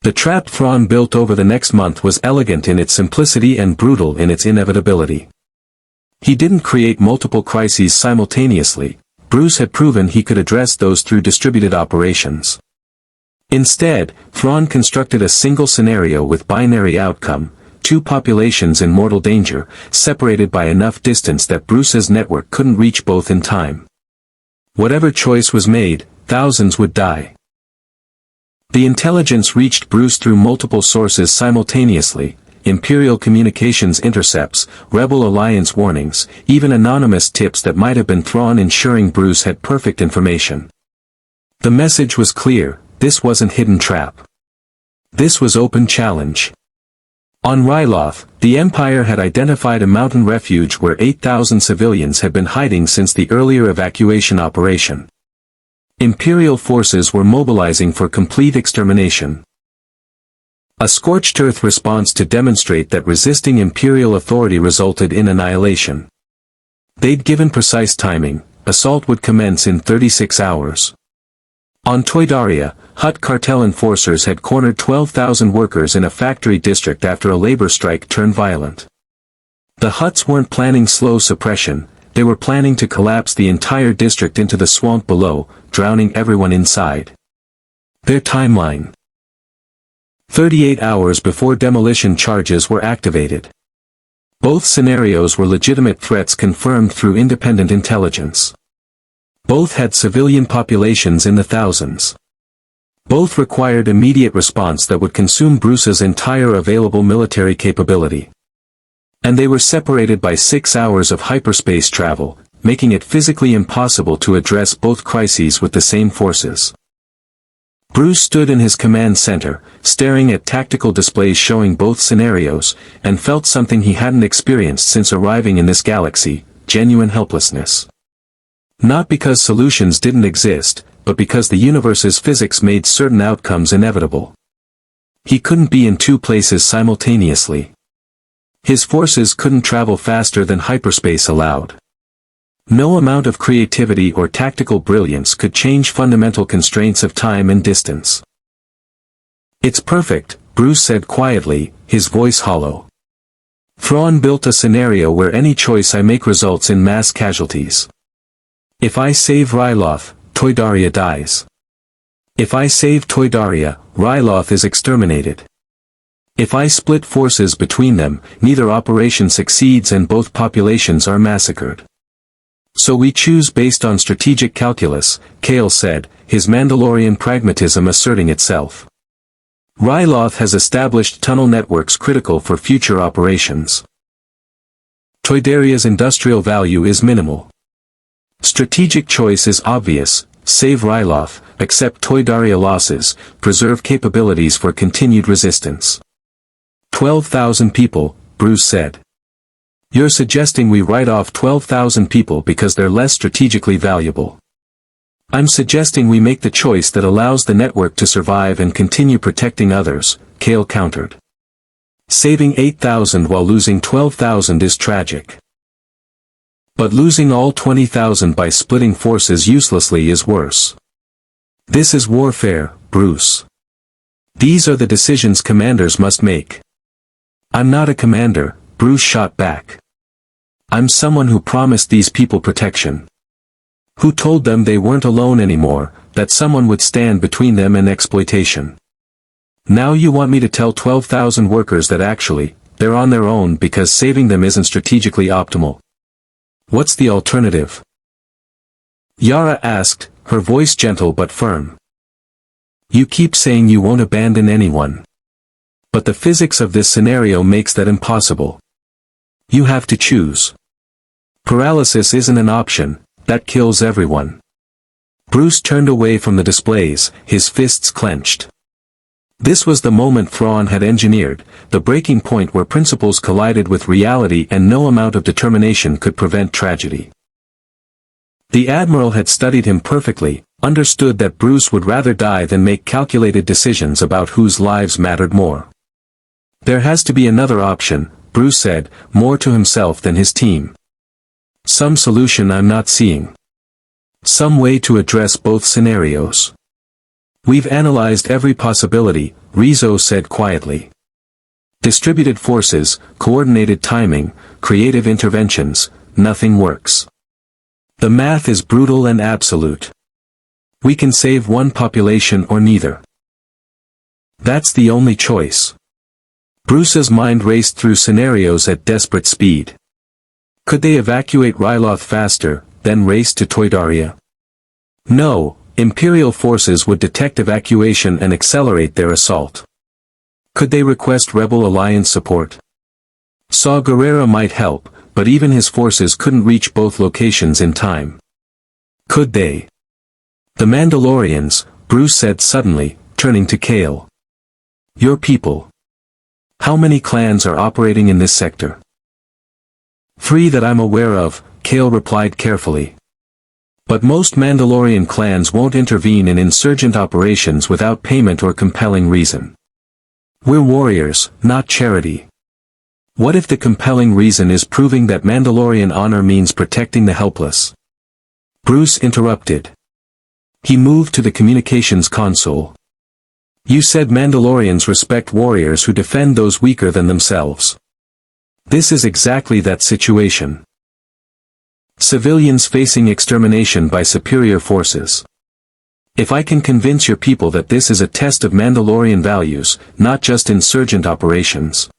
The trap Thrawn built over the next month was elegant in its simplicity and brutal in its inevitability. He didn't create multiple crises simultaneously. Bruce had proven he could address those through distributed operations. Instead, Thrawn constructed a single scenario with binary outcome, two populations in mortal danger, separated by enough distance that Bruce's network couldn't reach both in time. Whatever choice was made, thousands would die. The intelligence reached Bruce through multiple sources simultaneously: Imperial communications intercepts, Rebel Alliance warnings, even anonymous tips that might have been Thrawn, ensuring Bruce had perfect information. The message was clear: this wasn't hidden trap. This was open challenge. On Ryloth, the Empire had identified a mountain refuge where 8,000 civilians had been hiding since the earlier evacuation operation. Imperial forces were mobilizing for complete extermination. A scorched earth response to demonstrate that resisting Imperial authority resulted in annihilation. They'd given precise timing: assault would commence in 36 hours. On Toydaria, Hutt cartel enforcers had cornered 12,000 workers in a factory district after a labor strike turned violent. The Hutts weren't planning slow suppression, they were planning to collapse the entire district into the swamp below, drowning everyone inside. Their timeline: 38 hours before demolition charges were activated. Both scenarios were legitimate threats confirmed through independent intelligence. Both had civilian populations in the thousands. Both required immediate response that would consume Bruce's entire available military capability. And they were separated by 6 hours of hyperspace travel, making it physically impossible to address both crises with the same forces. Bruce stood in his command center, staring at tactical displays showing both scenarios, and felt something he hadn't experienced since arriving in this galaxy: genuine helplessness. Not because solutions didn't exist, but because the universe's physics made certain outcomes inevitable. He couldn't be in two places simultaneously. His forces couldn't travel faster than hyperspace allowed. No amount of creativity or tactical brilliance could change fundamental constraints of time and distance. "It's perfect," Bruce said quietly, his voice hollow. "Thrawn built a scenario where any choice I make results in mass casualties. If I save Ryloth, Toydaria dies. If I save Toydaria, Ryloth is exterminated. If I split forces between them, neither operation succeeds and both populations are massacred. So we choose based on strategic calculus," Kale said, his Mandalorian pragmatism asserting itself. "Ryloth has established tunnel networks critical for future operations. Toydaria's industrial value is minimal. Strategic choice is obvious: save Ryloth, accept Toydaria losses, preserve capabilities for continued resistance." 12,000 people, Bruce said. "You're suggesting we write off 12,000 people because they're less strategically valuable." "I'm suggesting we make the choice that allows the network to survive and continue protecting others," Kale countered. "Saving 8,000 while losing 12,000 is tragic. But losing all 20,000 by splitting forces uselessly is worse. This is warfare, Bruce. These are the decisions commanders must make." "I'm not a commander," Bruce shot back. "I'm someone who promised these people protection. Who told them they weren't alone anymore, that someone would stand between them and exploitation. Now you want me to tell 12,000 workers that actually, they're on their own because saving them isn't strategically optimal. What's the alternative?" Yara asked, her voice gentle but firm. "You keep saying you won't abandon anyone. But the physics of this scenario makes that impossible. You have to choose. Paralysis isn't an option, that kills everyone." Bruce turned away from the displays, his fists clenched. This was the moment Thrawn had engineered, the breaking point where principles collided with reality and no amount of determination could prevent tragedy. The Admiral had studied him perfectly, understood that Bruce would rather die than make calculated decisions about whose lives mattered more. "There has to be another option," Bruce said, more to himself than his team. "Some solution I'm not seeing. Some way to address both scenarios. We've analyzed every possibility, Rizzo said quietly. Distributed forces, coordinated timing, creative interventions, nothing works. The math is brutal and absolute. We can save one population or neither. That's the only choice. Bruce's mind raced through scenarios at desperate speed. Could they evacuate Ryloth faster, then race to Toydaria? No, Imperial forces would detect evacuation and accelerate their assault. Could they request Rebel Alliance support? Saw Gerrera might help, but even his forces couldn't reach both locations in time. Could they? The Mandalorians, Bruce said suddenly, turning to Kale. Your people. How many clans are operating in this sector? 3 that I'm aware of, Kale replied carefully. But most Mandalorian clans won't intervene in insurgent operations without payment or compelling reason. We're warriors, not charity. What if the compelling reason is proving that Mandalorian honor means protecting the helpless? Bruce interrupted. He moved to the communications console. You said Mandalorians respect warriors who defend those weaker than themselves. This is exactly that situation. Civilians facing extermination by superior forces. If I can convince your people that this is a test of Mandalorian values, not just insurgent operations.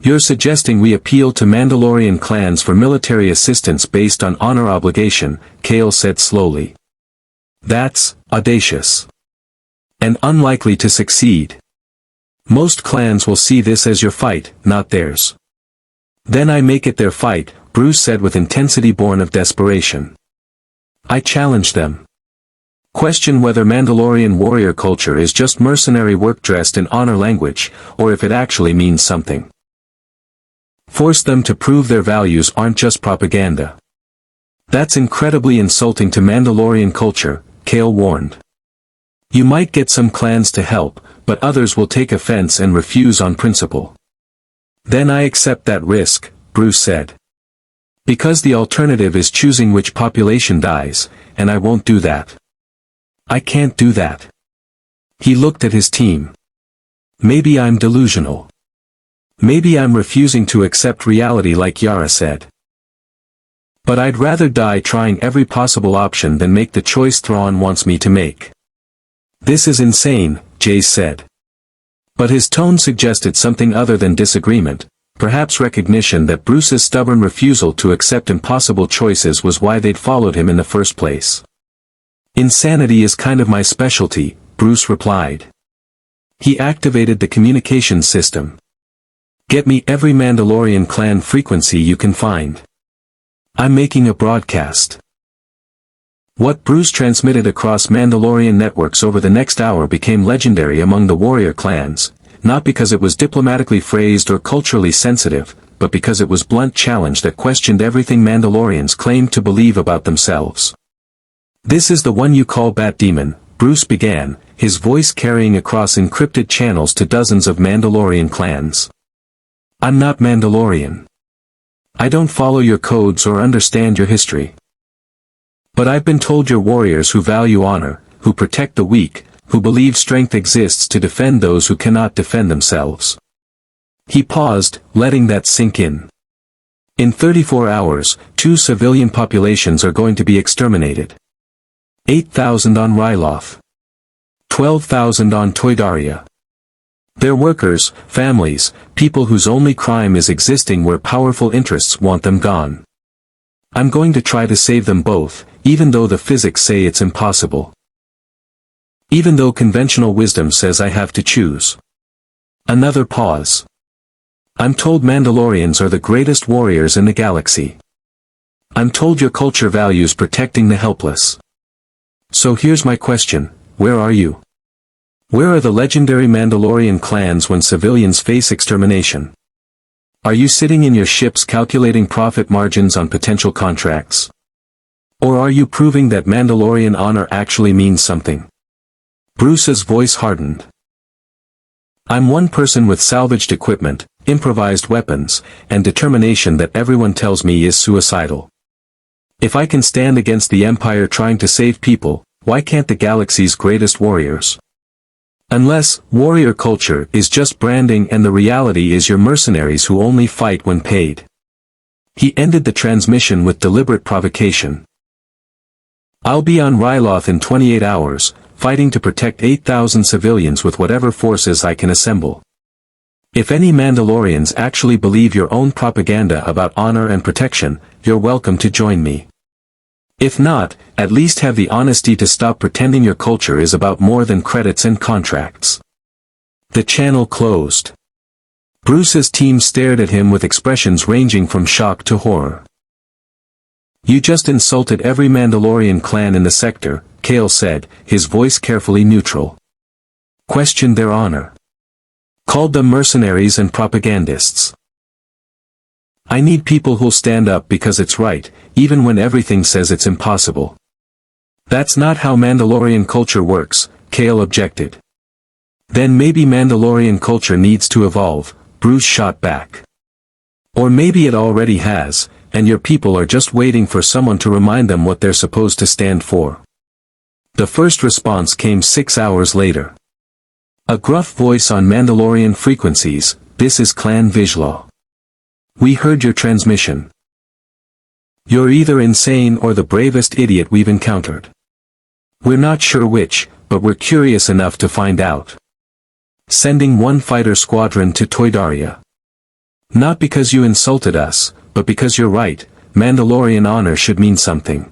You're suggesting we appeal to Mandalorian clans for military assistance based on honor obligation, Kale said slowly. That's audacious. And unlikely to succeed. Most clans will see this as your fight, not theirs. Then I make it their fight, Bruce said with intensity born of desperation. I challenge them. Question whether Mandalorian warrior culture is just mercenary work dressed in honor language, or if it actually means something. Force them to prove their values aren't just propaganda. That's incredibly insulting to Mandalorian culture, Kale warned. You might get some clans to help, but others will take offense and refuse on principle. Then I accept that risk, Bruce said. Because the alternative is choosing which population dies, and I won't do that. I can't do that. He looked at his team. Maybe I'm delusional. Maybe I'm refusing to accept reality like Yara said. But I'd rather die trying every possible option than make the choice Thrawn wants me to make. This is insane, Jace said. But his tone suggested something other than disagreement, perhaps recognition that Bruce's stubborn refusal to accept impossible choices was why they'd followed him in the first place. Insanity is kind of my specialty, Bruce replied. He activated the communications system. Get me every Mandalorian clan frequency you can find. I'm making a broadcast. What Bruce transmitted across Mandalorian networks over the next hour became legendary among the warrior clans, not because it was diplomatically phrased or culturally sensitive, but because it was blunt challenge that questioned everything Mandalorians claimed to believe about themselves. This is the one you call Bat Demon, Bruce began, his voice carrying across encrypted channels to dozens of Mandalorian clans. I'm not Mandalorian. I don't follow your codes or understand your history. But I've been told you're warriors who value honor, who protect the weak, who believe strength exists to defend those who cannot defend themselves. He paused, letting that sink in. In 34 hours, 2 civilian populations are going to be exterminated. 8,000 on Ryloth. 12,000 on Toydaria. They're workers, families, people whose only crime is existing where powerful interests want them gone. I'm going to try to save them both, even though the physics say it's impossible. Even though conventional wisdom says I have to choose. Another pause. I'm told Mandalorians are the greatest warriors in the galaxy. I'm told your culture values protecting the helpless. So here's my question, where are you? Where are the legendary Mandalorian clans when civilians face extermination? Are you sitting in your ships calculating profit margins on potential contracts? Or are you proving that Mandalorian honor actually means something? Bruce's voice hardened. I'm one person with salvaged equipment, improvised weapons, and determination that everyone tells me is suicidal. If I can stand against the Empire trying to save people, Why can't the galaxy's greatest warriors? Unless, warrior culture is just branding and the reality is your mercenaries who only fight when paid. He ended the transmission with deliberate provocation. I'll be on Ryloth in 28 hours, fighting to protect 8,000 civilians with whatever forces I can assemble. If any Mandalorians actually believe your own propaganda about honor and protection, you're welcome to join me. If not, at least have the honesty to stop pretending your culture is about more than credits and contracts. The channel closed. Bruce's team stared at him with expressions ranging from shock to horror. You just insulted every Mandalorian clan in the sector, Kale said, his voice carefully neutral. Questioned their honor. Called them mercenaries and propagandists. I need people who'll stand up because it's right, even when everything says it's impossible. That's not how Mandalorian culture works, Kale objected. Then maybe Mandalorian culture needs to evolve, Bruce shot back. Or maybe it already has, and your people are just waiting for someone to remind them what they're supposed to stand for. The first response came 6 hours later. A gruff voice on Mandalorian frequencies, this is Clan Vizsla. We heard your transmission. You're either insane or the bravest idiot we've encountered. We're not sure which, but we're curious enough to find out. Sending one fighter squadron to Toydaria. Not because you insulted us, but because you're right, Mandalorian honor should mean something.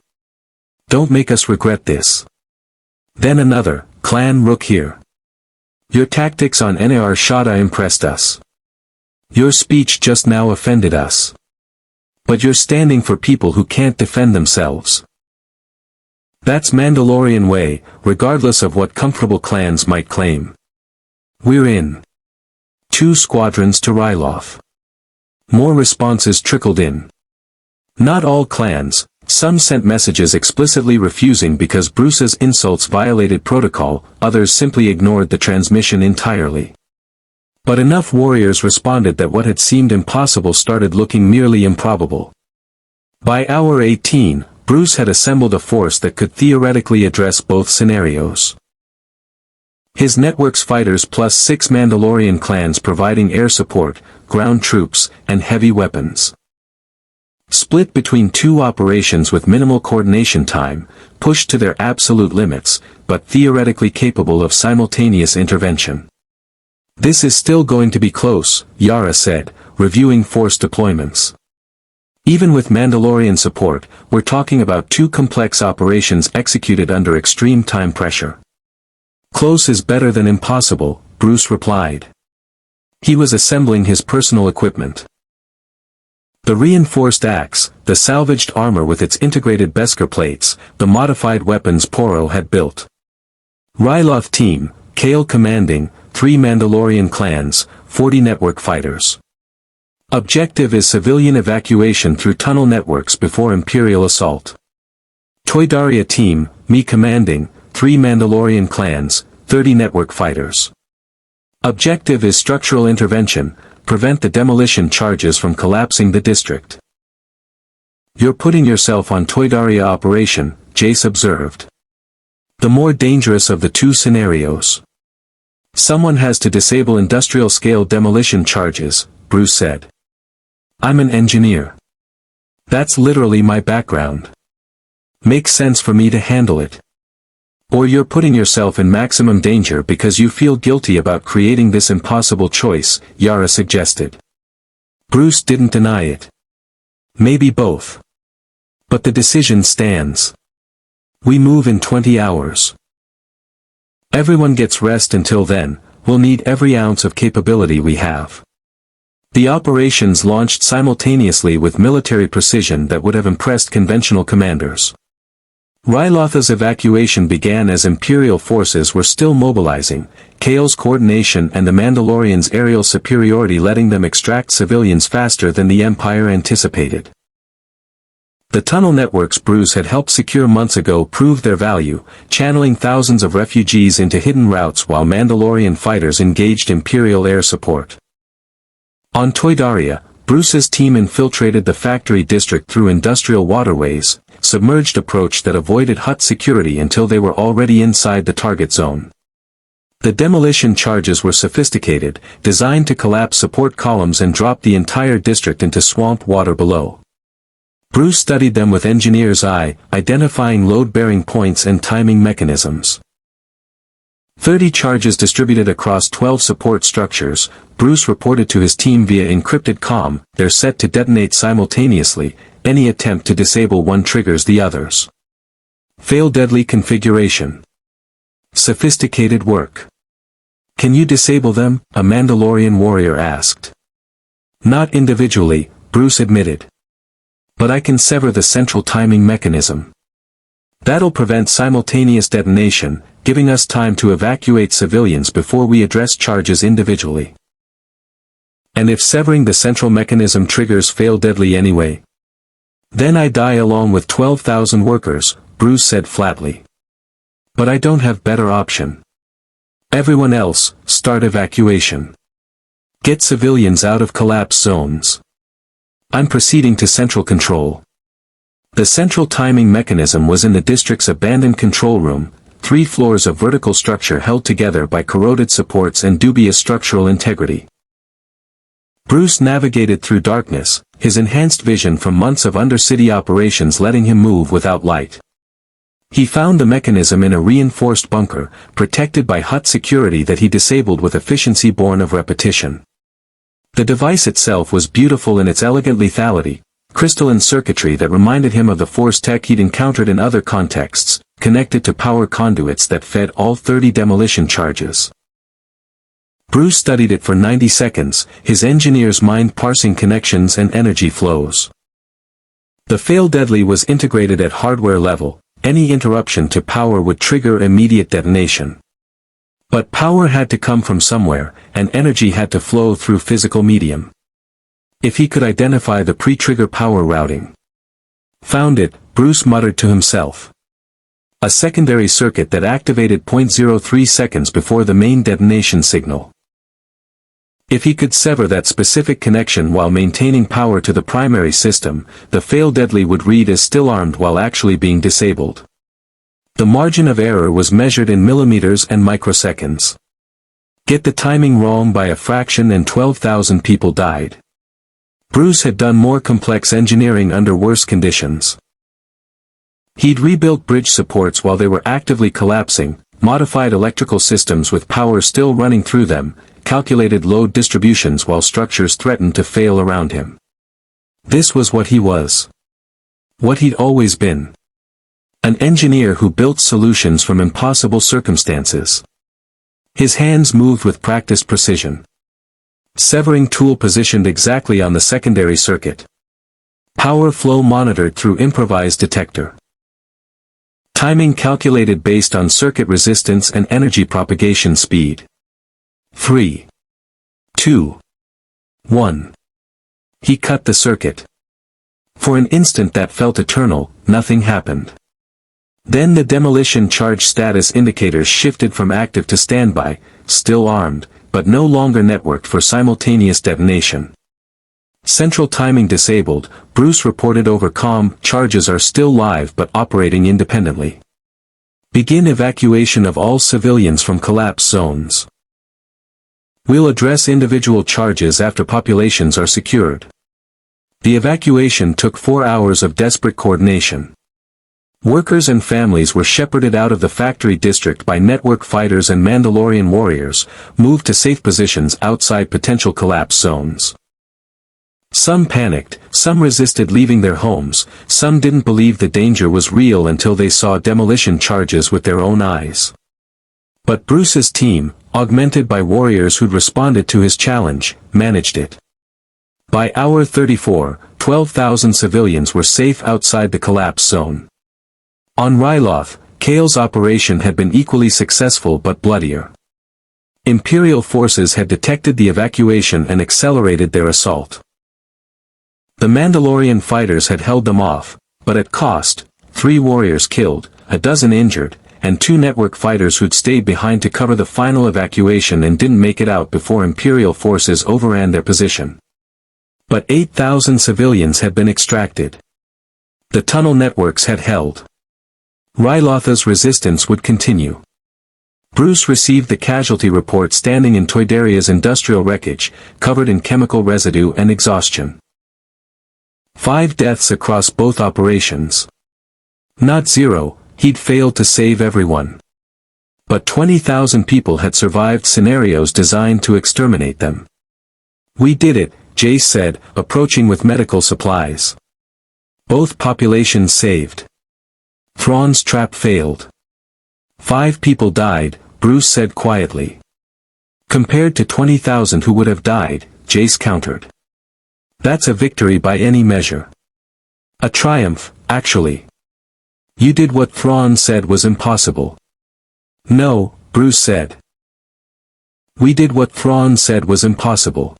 Don't make us regret this. Then another, Clan Rook here. Your tactics on Nar Shaddaa impressed us. Your speech just now offended us. But you're standing for people who can't defend themselves. That's Mandalorian way, regardless of what comfortable clans might claim. We're in. 2 squadrons to Ryloth. More responses trickled in. Not all clans, some sent messages explicitly refusing because Bruce's insults violated protocol, others simply ignored the transmission entirely. But enough warriors responded that what had seemed impossible started looking merely improbable. By hour 18, Bruce had assembled a force that could theoretically address both scenarios. His network's fighters plus 6 Mandalorian clans providing air support, ground troops, and heavy weapons. Split between 2 operations with minimal coordination time, pushed to their absolute limits, but theoretically capable of simultaneous intervention. This is still going to be close, Yara said, reviewing force deployments. Even with Mandalorian support, we're talking about 2 complex operations executed under extreme time pressure. Close is better than impossible, Bruce replied. He was assembling his personal equipment. The reinforced axe, the salvaged armor with its integrated Beskar plates, the modified weapons Poro had built. Ryloth team, Kale commanding, 3 Mandalorian clans, 40 network fighters. Objective is civilian evacuation through tunnel networks before Imperial assault. Toydaria team, me commanding, 3 Mandalorian clans, 30 network fighters. Objective is structural intervention, prevent the demolition charges from collapsing the district. You're putting yourself on Toydaria operation, Jace observed. The more dangerous of the 2 scenarios. Someone has to disable industrial-scale demolition charges, Bruce said. I'm an engineer. That's literally my background. Makes sense for me to handle it. Or you're putting yourself in maximum danger because you feel guilty about creating this impossible choice, Yara suggested. Bruce didn't deny it. Maybe both. But the decision stands. We move in 20 hours. Everyone gets rest until then, we'll need every ounce of capability we have. The operations launched simultaneously with military precision that would have impressed conventional commanders. Ryloth's evacuation began as Imperial forces were still mobilizing, Kale's coordination and the Mandalorians' aerial superiority letting them extract civilians faster than the Empire anticipated. The tunnel networks Bruce had helped secure months ago proved their value, channeling thousands of refugees into hidden routes while Mandalorian fighters engaged Imperial air support. On Toydaria, Bruce's team infiltrated the factory district through industrial waterways, submerged approach that avoided hut security until they were already inside the target zone. The demolition charges were sophisticated, designed to collapse support columns and drop the entire district into swamp water below. Bruce studied them with engineer's eye, identifying load-bearing points and timing mechanisms. 30 charges distributed across 12 support structures, Bruce reported to his team via encrypted comm, they're set to detonate simultaneously, any attempt to disable one triggers the others. Fail deadly configuration. Sophisticated work. Can you disable them? A Mandalorian warrior asked. Not individually, Bruce admitted. But I can sever the central timing mechanism. That'll prevent simultaneous detonation, giving us time to evacuate civilians before we address charges individually. And if severing the central mechanism triggers fail deadly anyway? Then I die along with 12,000 workers, Bruce said flatly. But I don't have better option. Everyone else, start evacuation. Get civilians out of collapse zones. I'm proceeding to central control. The central timing mechanism was in the district's abandoned control room, 3 floors of vertical structure held together by corroded supports and dubious structural integrity. Bruce navigated through darkness, his enhanced vision from months of undercity operations letting him move without light. He found the mechanism in a reinforced bunker, protected by hut security that he disabled with efficiency born of repetition. The device itself was beautiful in its elegant lethality, crystalline circuitry that reminded him of the force tech he'd encountered in other contexts, connected to power conduits that fed all 30 demolition charges. Bruce studied it for 90 seconds, his engineer's mind parsing connections and energy flows. The fail deadly was integrated at hardware level, any interruption to power would trigger immediate detonation. But power had to come from somewhere, and energy had to flow through physical medium. If he could identify the pre-trigger power routing. Found it, Bruce muttered to himself. A secondary circuit that activated 0.03 seconds before the main detonation signal. If he could sever that specific connection while maintaining power to the primary system, the fail deadly would read as still armed while actually being disabled. The margin of error was measured in millimeters and microseconds. Get the timing wrong by a fraction and 12,000 people died. Bruce had done more complex engineering under worse conditions. He'd rebuilt bridge supports while they were actively collapsing, modified electrical systems with power still running through them, calculated load distributions while structures threatened to fail around him. This was what he was. What he'd always been. An engineer who built solutions from impossible circumstances. His hands moved with practiced precision. Severing tool positioned exactly on the secondary circuit. Power flow monitored through improvised detector. Timing calculated based on circuit resistance and energy propagation speed. 3, 2, 1. He cut the circuit. For an instant that felt eternal, nothing happened. Then the demolition charge status indicators shifted from active to standby, still armed, but no longer networked for simultaneous detonation. Central timing disabled, Bruce reported over comm, charges are still live but operating independently. Begin evacuation of all civilians from collapse zones. We'll address individual charges after populations are secured. The evacuation took 4 hours of desperate coordination. Workers and families were shepherded out of the factory district by network fighters and Mandalorian warriors, moved to safe positions outside potential collapse zones. Some panicked, some resisted leaving their homes, some didn't believe the danger was real until they saw demolition charges with their own eyes. But Bruce's team, augmented by warriors who'd responded to his challenge, managed it. By hour 34, 12,000 civilians were safe outside the collapse zone. On Ryloth, Kale's operation had been equally successful but bloodier. Imperial forces had detected the evacuation and accelerated their assault. The Mandalorian fighters had held them off, but at cost, 3 warriors killed, a dozen injured, and 2 network fighters who'd stayed behind to cover the final evacuation and didn't make it out before Imperial forces overran their position. But 8,000 civilians had been extracted. The tunnel networks had held. Rylotha's resistance would continue. Bruce received the casualty report standing in Toydaria's industrial wreckage, covered in chemical residue and exhaustion. 5 deaths across both operations. Not 0, he'd failed to save everyone. But 20,000 people had survived scenarios designed to exterminate them. We did it, Jace said, approaching with medical supplies. Both populations saved. Thrawn's trap failed. 5 people died, Bruce said quietly. Compared to 20,000 who would have died, Jace countered. That's a victory by any measure. A triumph, actually. You did what Thrawn said was impossible. No, Bruce said. We did what Thrawn said was impossible.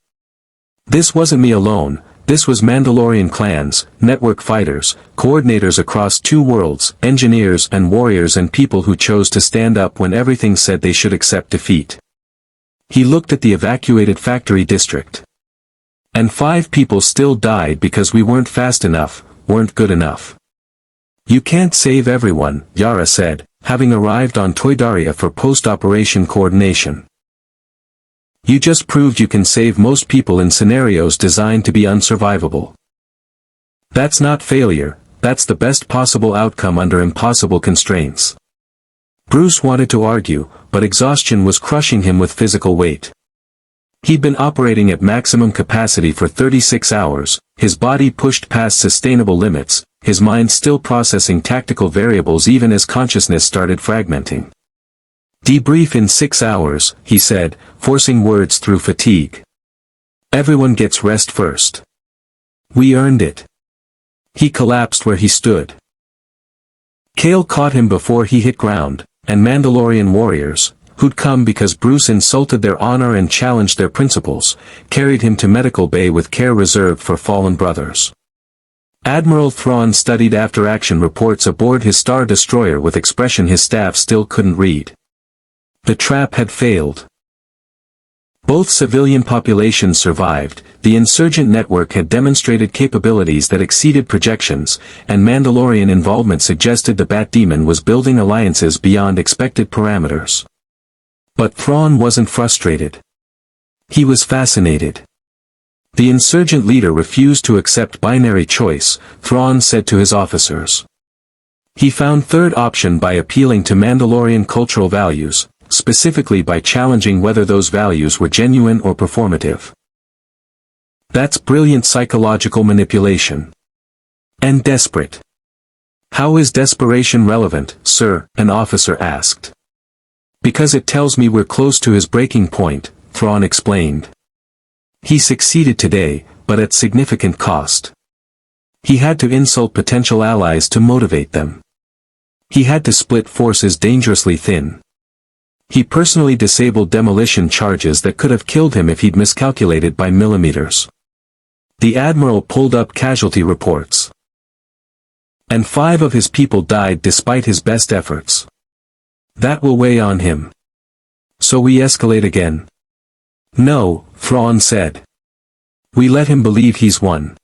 This wasn't me alone, this was Mandalorian clans, network fighters, coordinators across 2 worlds, engineers and warriors and people who chose to stand up when everything said they should accept defeat. He looked at the evacuated factory district. And 5 people still died because we weren't fast enough, weren't good enough. You can't save everyone, Yara said, having arrived on Toydaria for post-operation coordination. You just proved you can save most people in scenarios designed to be unsurvivable. That's not failure, that's the best possible outcome under impossible constraints. Bruce wanted to argue, but exhaustion was crushing him with physical weight. He'd been operating at maximum capacity for 36 hours, his body pushed past sustainable limits, his mind still processing tactical variables even as consciousness started fragmenting. Debrief in 6 hours, he said, forcing words through fatigue. Everyone gets rest first. We earned it. He collapsed where he stood. Kale caught him before he hit ground, and Mandalorian warriors, who'd come because Bruce insulted their honor and challenged their principles, carried him to medical bay with care reserved for fallen brothers. Admiral Thrawn studied after-action reports aboard his Star Destroyer with expression his staff still couldn't read. The trap had failed. Both civilian populations survived, the insurgent network had demonstrated capabilities that exceeded projections, and Mandalorian involvement suggested the Bat Demon was building alliances beyond expected parameters. But Thrawn wasn't frustrated. He was fascinated. The insurgent leader refused to accept binary choice, Thrawn said to his officers. He found third option by appealing to Mandalorian cultural values, specifically by challenging whether those values were genuine or performative. That's brilliant psychological manipulation. And desperate. How is desperation relevant, sir? An officer asked. Because it tells me we're close to his breaking point, Thrawn explained. He succeeded today, but at significant cost. He had to insult potential allies to motivate them. He had to split forces dangerously thin. He personally disabled demolition charges that could have killed him if he'd miscalculated by millimeters. The Admiral pulled up casualty reports. And 5 of his people died despite his best efforts. That will weigh on him. So we escalate again? No, Thrawn said. We let him believe he's won.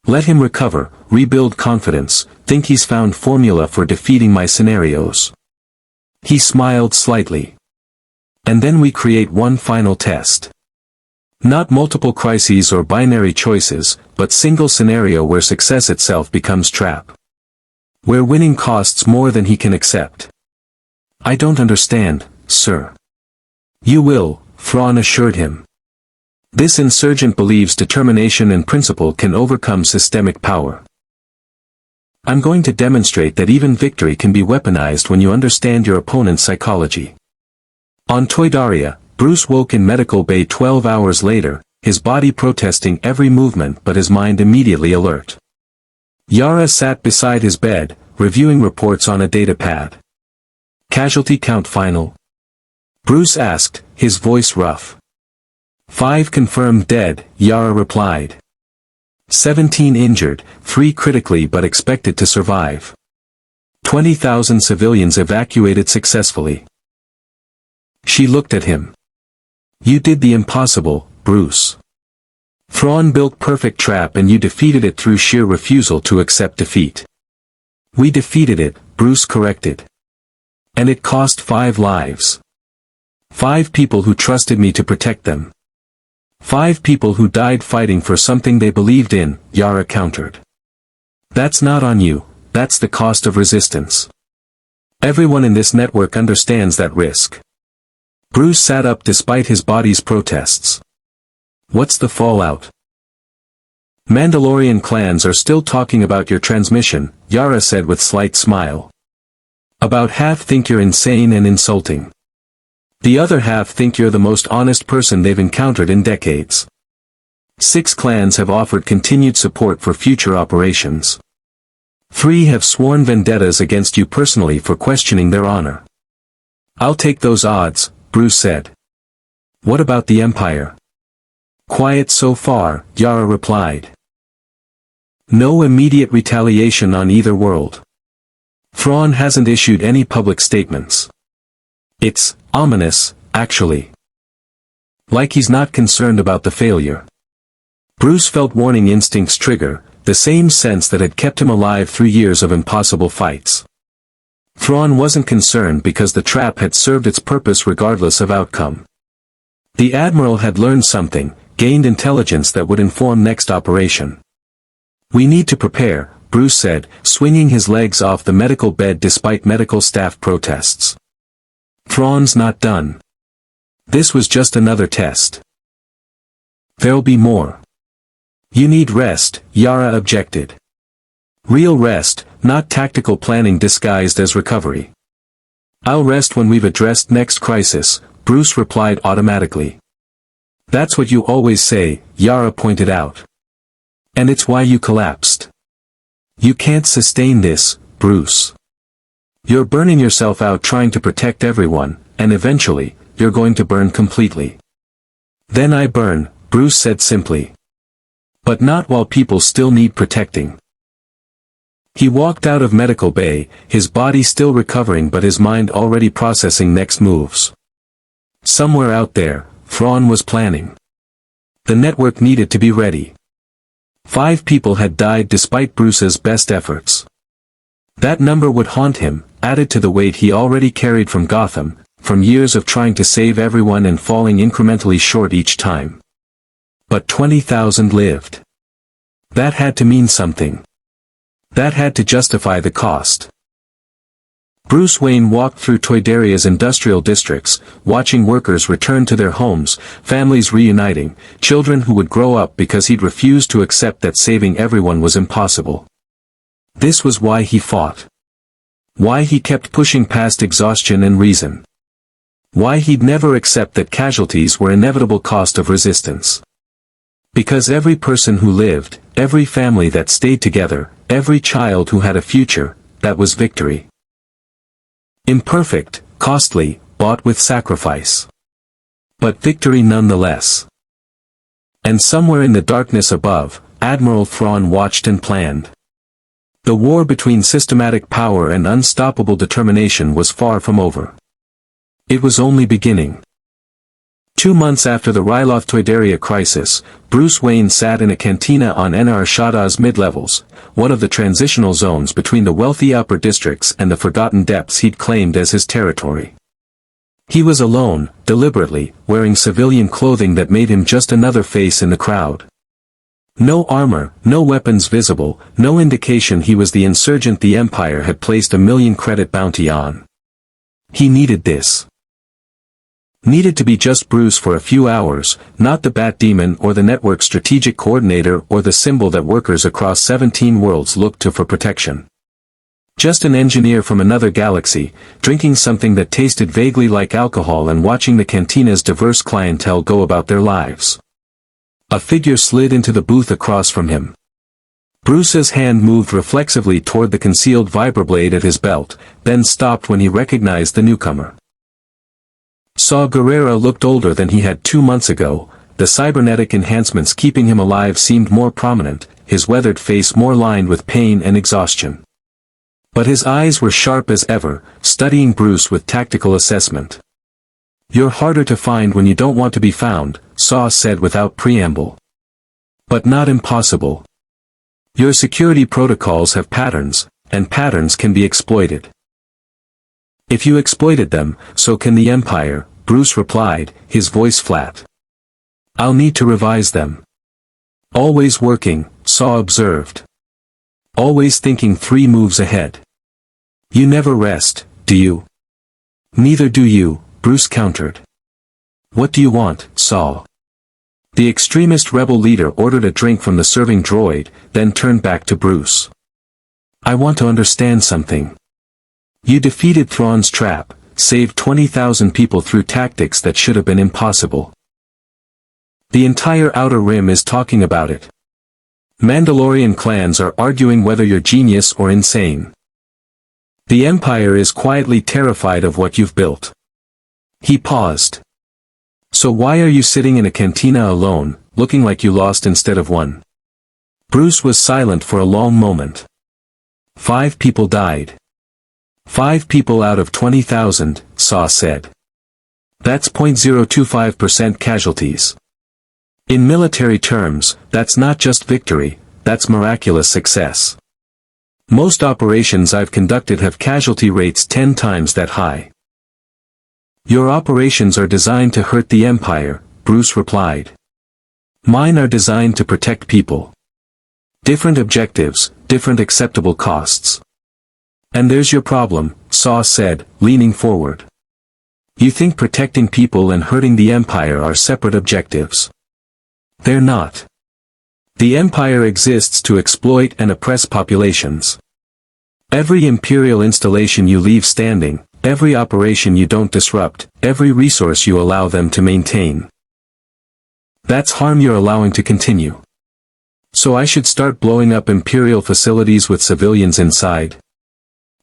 Let him recover, rebuild confidence, think he's found formula for defeating my scenarios. He smiled slightly. And then we create one final test. Not multiple crises or binary choices, but single scenario where success itself becomes trap. Where winning costs more than he can accept. I don't understand, sir. You will, Thrawn assured him. This insurgent believes determination and principle can overcome systemic power. I'm going to demonstrate that even victory can be weaponized when you understand your opponent's psychology. On Toydaria, Bruce woke in medical bay 12 hours later, his body protesting every movement but his mind immediately alert. Yara sat beside his bed, reviewing reports on a datapad. Casualty count final? Bruce asked, his voice rough. 5 confirmed dead, Yara replied. 17 injured, 3 critically but expected to survive. 20,000 civilians evacuated successfully. She looked at him. You did the impossible, Bruce. Thrawn built perfect trap and you defeated it through sheer refusal to accept defeat. We defeated it, Bruce corrected. And it cost 5 lives. 5 people who trusted me to protect them. 5 people who died fighting for something they believed in, Yara countered. That's not on you, that's the cost of resistance. Everyone in this network understands that risk. Bruce sat up despite his body's protests. What's the fallout? Mandalorian clans are still talking about your transmission, Yara said with slight smile. About half think you're insane and insulting. The other half think you're the most honest person they've encountered in decades. 6 clans have offered continued support for future operations. 3 have sworn vendettas against you personally for questioning their honor. I'll take those odds, Bruce said. What about the Empire? Quiet so far, Yara replied. No immediate retaliation on either world. Thrawn hasn't issued any public statements. It's ominous, actually. Like he's not concerned about the failure. Bruce felt warning instincts trigger, the same sense that had kept him alive through years of impossible fights. Thrawn wasn't concerned because the trap had served its purpose regardless of outcome. The Admiral had learned something, gained intelligence that would inform next operation. We need to prepare, Bruce said, swinging his legs off the medical bed despite medical staff protests. Thrawn's not done. This was just another test. There'll be more. You need rest, Yara objected. Real rest, not tactical planning disguised as recovery. I'll rest when we've addressed next crisis, Bruce replied automatically. That's what you always say, Yara pointed out. And it's why you collapsed. You can't sustain this, Bruce. You're burning yourself out trying to protect everyone, and eventually, you're going to burn completely. Then I burn, Bruce said simply. But not while people still need protecting. He walked out of medical bay, his body still recovering but his mind already processing next moves. Somewhere out there, Thrawn was planning. The network needed to be ready. 5 people had died despite Bruce's best efforts. That number would haunt him, added to the weight he already carried from Gotham, from years of trying to save everyone and falling incrementally short each time. But 20,000 lived. That had to mean something. That had to justify the cost. Bruce Wayne walked through Toydaria's industrial districts, watching workers return to their homes, families reuniting, children who would grow up because he'd refused to accept that saving everyone was impossible. This was why he fought. Why he kept pushing past exhaustion and reason. Why he'd never accept that casualties were inevitable cost of resistance. Because every person who lived, every family that stayed together, every child who had a future, that was victory. Imperfect, costly, bought with sacrifice. But victory nonetheless. And somewhere in the darkness above, Admiral Thrawn watched and planned. The war between systematic power and unstoppable determination was far from over. It was only beginning. 2 months after the Ryloth Toydaria crisis, Bruce Wayne sat in a cantina on Nar Shaddaa's mid-levels, one of the transitional zones between the wealthy upper districts and the forgotten depths he'd claimed as his territory. He was alone, deliberately, wearing civilian clothing that made him just another face in the crowd. No armor, no weapons visible, no indication he was the insurgent the Empire had placed a 1,000,000 credit bounty on. He needed this. Needed to be just Bruce for a few hours, not the Bat Demon or the network's strategic coordinator or the symbol that workers across 17 worlds looked to for protection. Just an engineer from another galaxy, drinking something that tasted vaguely like alcohol and watching the cantina's diverse clientele go about their lives. A figure slid into the booth across from him. Bruce's hand moved reflexively toward the concealed vibroblade at his belt, then stopped when he recognized the newcomer. Saw Gerrera looked older than he had 2 months ago, the cybernetic enhancements keeping him alive seemed more prominent, his weathered face more lined with pain and exhaustion. But his eyes were sharp as ever, studying Bruce with tactical assessment. "You're harder to find when you don't want to be found," Saw said without preamble. But not impossible. Your security protocols have patterns, and patterns can be exploited. If you exploited them, so can the Empire, Bruce replied, his voice flat. I'll need to revise them. Always working, Saw observed. Always thinking 3 moves ahead. You never rest, do you? Neither do you, Bruce countered. What do you want, Saw? The extremist rebel leader ordered a drink from the serving droid, then turned back to Bruce. I want to understand something. You defeated Thrawn's trap, saved 20,000 people through tactics that should have been impossible. The entire Outer Rim is talking about it. Mandalorian clans are arguing whether you're genius or insane. The Empire is quietly terrified of what you've built. He paused. So why are you sitting in a cantina alone, looking like you lost instead of won? Bruce was silent for a long moment. 5 people died. 5 people out of 20,000, Saw said. That's 0.025% casualties. In military terms, that's not just victory, that's miraculous success. Most operations I've conducted have casualty rates 10 times that high. Your operations are designed to hurt the Empire, Bruce replied. Mine are designed to protect people. Different objectives, different acceptable costs. And there's your problem, Saw said, leaning forward. You think protecting people and hurting the Empire are separate objectives. They're not. The Empire exists to exploit and oppress populations. Every Imperial installation you leave standing, every operation you don't disrupt, every resource you allow them to maintain. That's harm you're allowing to continue. So I should start blowing up Imperial facilities with civilians inside?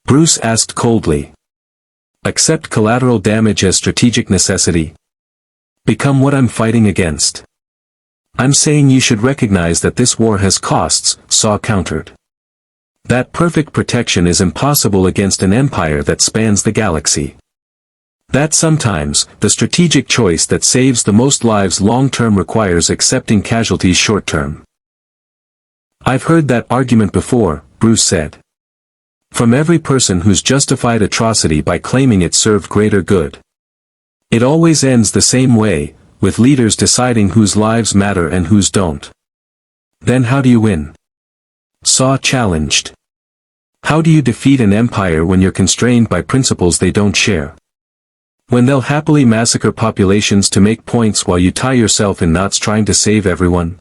Bruce asked coldly. Accept collateral damage as strategic necessity? Become what I'm fighting against. I'm saying you should recognize that this war has costs, Saw countered. That perfect protection is impossible against an empire that spans the galaxy. That sometimes, the strategic choice that saves the most lives long-term requires accepting casualties short-term. I've heard that argument before, Bruce said. From every person who's justified atrocity by claiming it served greater good. It always ends the same way, with leaders deciding whose lives matter and whose don't. Then how do you win? Saw challenged. How do you defeat an empire when you're constrained by principles they don't share? When they'll happily massacre populations to make points while you tie yourself in knots trying to save everyone?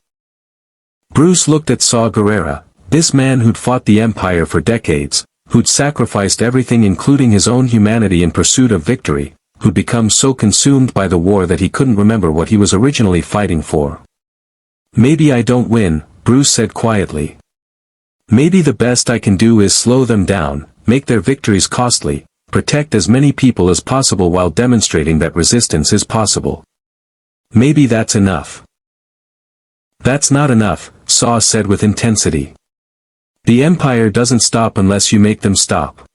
Bruce looked at Saw Gerrera, this man who'd fought the empire for decades, who'd sacrificed everything including his own humanity in pursuit of victory, who'd become so consumed by the war that he couldn't remember what he was originally fighting for. Maybe I don't win, Bruce said quietly. Maybe the best I can do is slow them down, make their victories costly, protect as many people as possible while demonstrating that resistance is possible. Maybe that's enough. That's not enough, Saw said with intensity. The Empire doesn't stop unless you make them stop.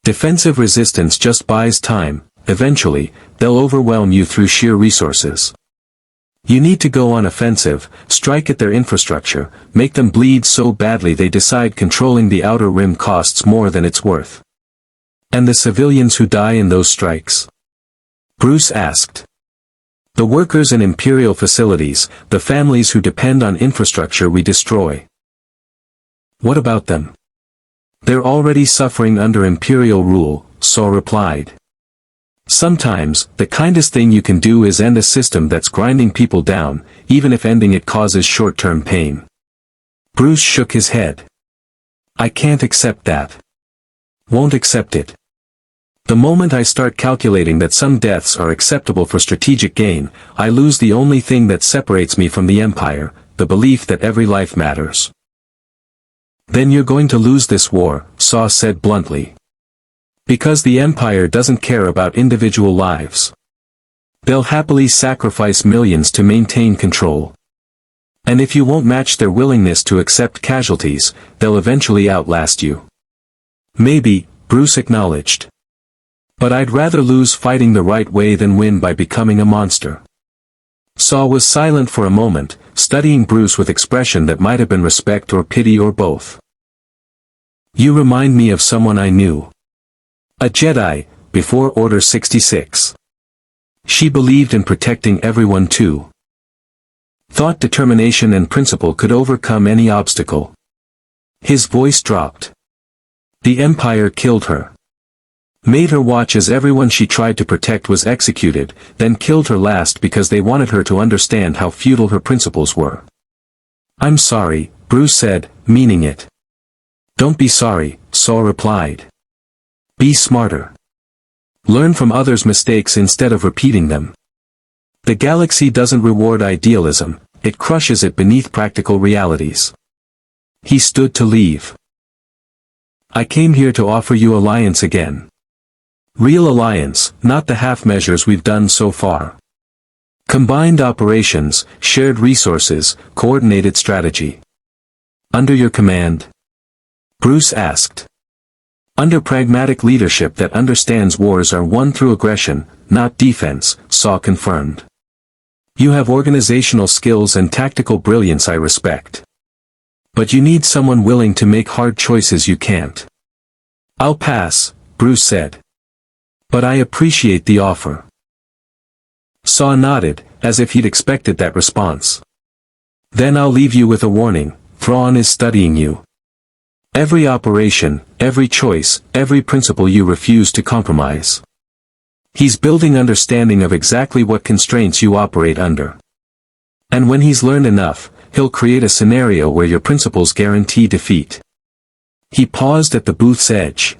Defensive resistance just buys time, eventually, they'll overwhelm you through sheer resources. You need to go on offensive, strike at their infrastructure, make them bleed so badly they decide controlling the Outer Rim costs more than it's worth. And the civilians who die in those strikes? Bruce asked. The workers in Imperial facilities, the families who depend on infrastructure we destroy. What about them? They're already suffering under Imperial rule, Saw replied. Sometimes, the kindest thing you can do is end a system that's grinding people down, even if ending it causes short-term pain. Bruce shook his head. I can't accept that. Won't accept it. The moment I start calculating that some deaths are acceptable for strategic gain, I lose the only thing that separates me from the Empire, the belief that every life matters. Then you're going to lose this war, Saw said bluntly. Because the Empire doesn't care about individual lives. They'll happily sacrifice millions to maintain control. And if you won't match their willingness to accept casualties, they'll eventually outlast you. Maybe, Bruce acknowledged. But I'd rather lose fighting the right way than win by becoming a monster. Saw was silent for a moment, studying Bruce with expression that might have been respect or pity or both. "You remind me of someone I knew. A Jedi, before Order 66. She believed in protecting everyone too. Thought determination and principle could overcome any obstacle." His voice dropped. "The Empire killed her. Made her watch as everyone she tried to protect was executed, then killed her last because they wanted her to understand how futile her principles were." "I'm sorry," Bruce said, meaning it. "Don't be sorry," Saw replied. "Be smarter. Learn from others' mistakes instead of repeating them. The galaxy doesn't reward idealism, it crushes it beneath practical realities." He stood to leave. "I came here to offer you alliance again. Real alliance, not the half measures we've done so far. Combined operations, shared resources, coordinated strategy. Under your command?" Bruce asked. "Under pragmatic leadership that understands wars are won through aggression, not defense," Saw confirmed. "You have organizational skills and tactical brilliance I respect. But you need someone willing to make hard choices you can't." "I'll pass," Bruce said. "But I appreciate the offer." Saw nodded, as if he'd expected that response. "Then I'll leave you with a warning, Thrawn is studying you. Every operation, every choice, every principle you refuse to compromise. He's building understanding of exactly what constraints you operate under. And when he's learned enough, he'll create a scenario where your principles guarantee defeat." He paused at the booth's edge.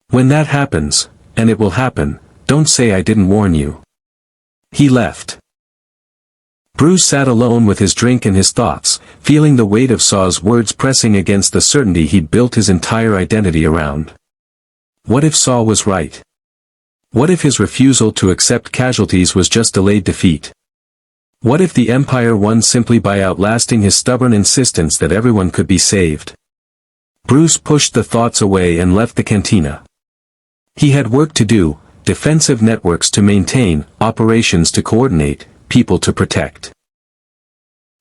"When that happens, and it will happen, don't say I didn't warn you." He left. Bruce sat alone with his drink and his thoughts, feeling the weight of Saw's words pressing against the certainty he'd built his entire identity around. What if Saw was right? What if his refusal to accept casualties was just delayed defeat? What if the Empire won simply by outlasting his stubborn insistence that everyone could be saved? Bruce pushed the thoughts away and left the cantina. He had work to do, defensive networks to maintain, operations to coordinate, people to protect.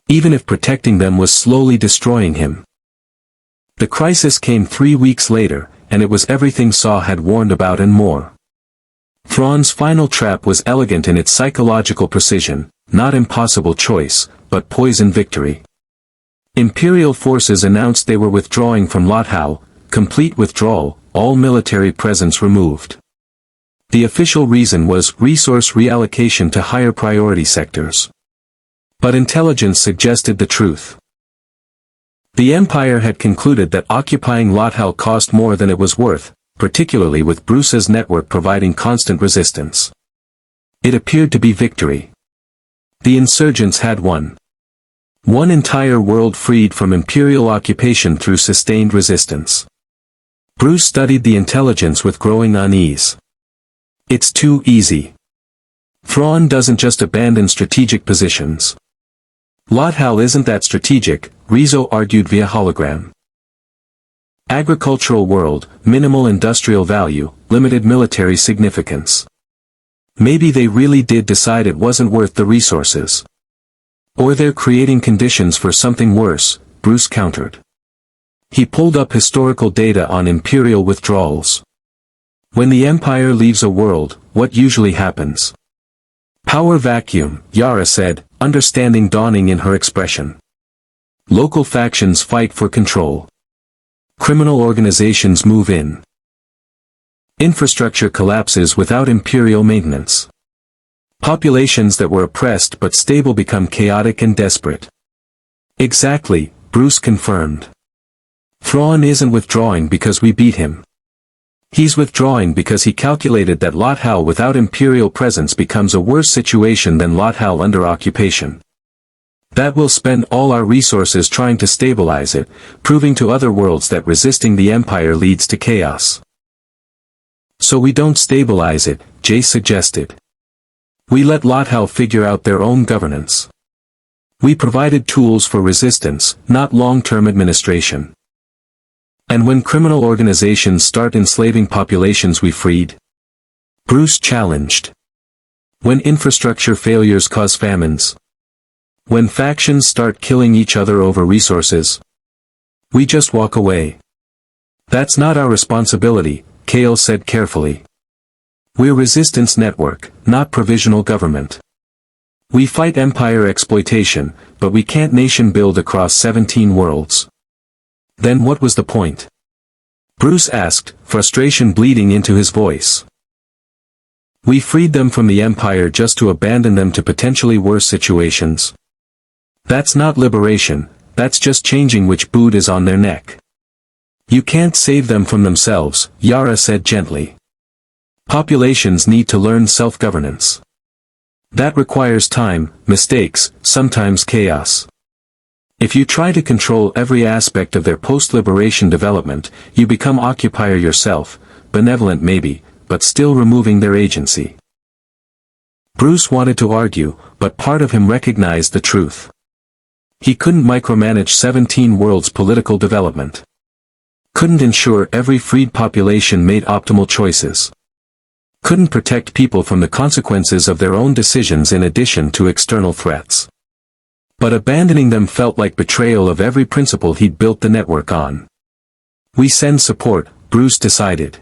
Even if protecting them was slowly destroying him. The crisis came 3 weeks later, and it was everything Saw had warned about and more. Thrawn's final trap was elegant in its psychological precision, not impossible choice, but poison victory. Imperial forces announced they were withdrawing from Lothal, complete withdrawal, all military presence removed. The official reason was resource reallocation to higher priority sectors. But intelligence suggested the truth. The Empire had concluded that occupying Lothal cost more than it was worth, particularly with Bruce's network providing constant resistance. It appeared to be victory. The insurgents had won. One entire world freed from Imperial occupation through sustained resistance. Bruce studied the intelligence with growing unease. It's too easy. Thrawn doesn't just abandon strategic positions. Lothal isn't that strategic, Rizzo argued via hologram. Agricultural world, minimal industrial value, limited military significance. Maybe they really did decide it wasn't worth the resources. Or they're creating conditions for something worse, Bruce countered. He pulled up historical data on Imperial withdrawals. When the Empire leaves a world, what usually happens? Power vacuum, Yara said, understanding dawning in her expression. Local factions fight for control. Criminal organizations move in. Infrastructure collapses without Imperial maintenance. Populations that were oppressed but stable become chaotic and desperate. Exactly, Bruce confirmed. Thrawn isn't withdrawing because we beat him. He's withdrawing because he calculated that Lothal without Imperial presence becomes a worse situation than Lothal under occupation. That we'll spend all our resources trying to stabilize it, proving to other worlds that resisting the Empire leads to chaos. So we don't stabilize it, Jace suggested. We let Lothal figure out their own governance. We provided tools for resistance, not long-term administration. And when criminal organizations start enslaving populations we freed? Bruce challenged. When infrastructure failures cause famines? When factions start killing each other over resources, we just walk away. That's not our responsibility, Kale said carefully. We're Resistance Network, not provisional government. We fight empire exploitation, but we can't nation build across 17 worlds. Then what was the point? Bruce asked, frustration bleeding into his voice. We freed them from the empire just to abandon them to potentially worse situations. That's not liberation, that's just changing which boot is on their neck. You can't save them from themselves, Yara said gently. Populations need to learn self-governance. That requires time, mistakes, sometimes chaos. If you try to control every aspect of their post-liberation development, you become occupier yourself, benevolent maybe, but still removing their agency. Bruce wanted to argue, but part of him recognized the truth. He couldn't micromanage 17 worlds' political development. Couldn't ensure every freed population made optimal choices. Couldn't protect people from the consequences of their own decisions in addition to external threats. But abandoning them felt like betrayal of every principle he'd built the network on. We send support, Bruce decided.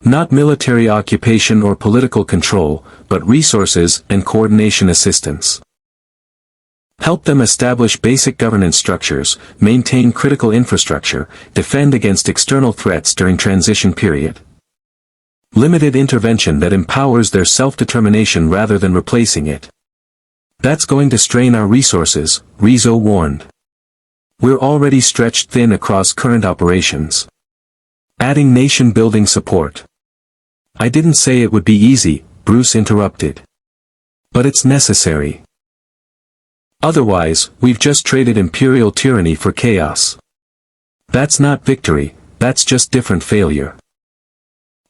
Not military occupation or political control, but resources and coordination assistance. Help them establish basic governance structures, maintain critical infrastructure, defend against external threats during transition period. Limited intervention that empowers their self-determination rather than replacing it. That's going to strain our resources, Rizzo warned. We're already stretched thin across current operations. Adding nation-building support. I didn't say it would be easy, Bruce interrupted. But it's necessary. Otherwise, we've just traded imperial tyranny for chaos. That's not victory, that's just different failure.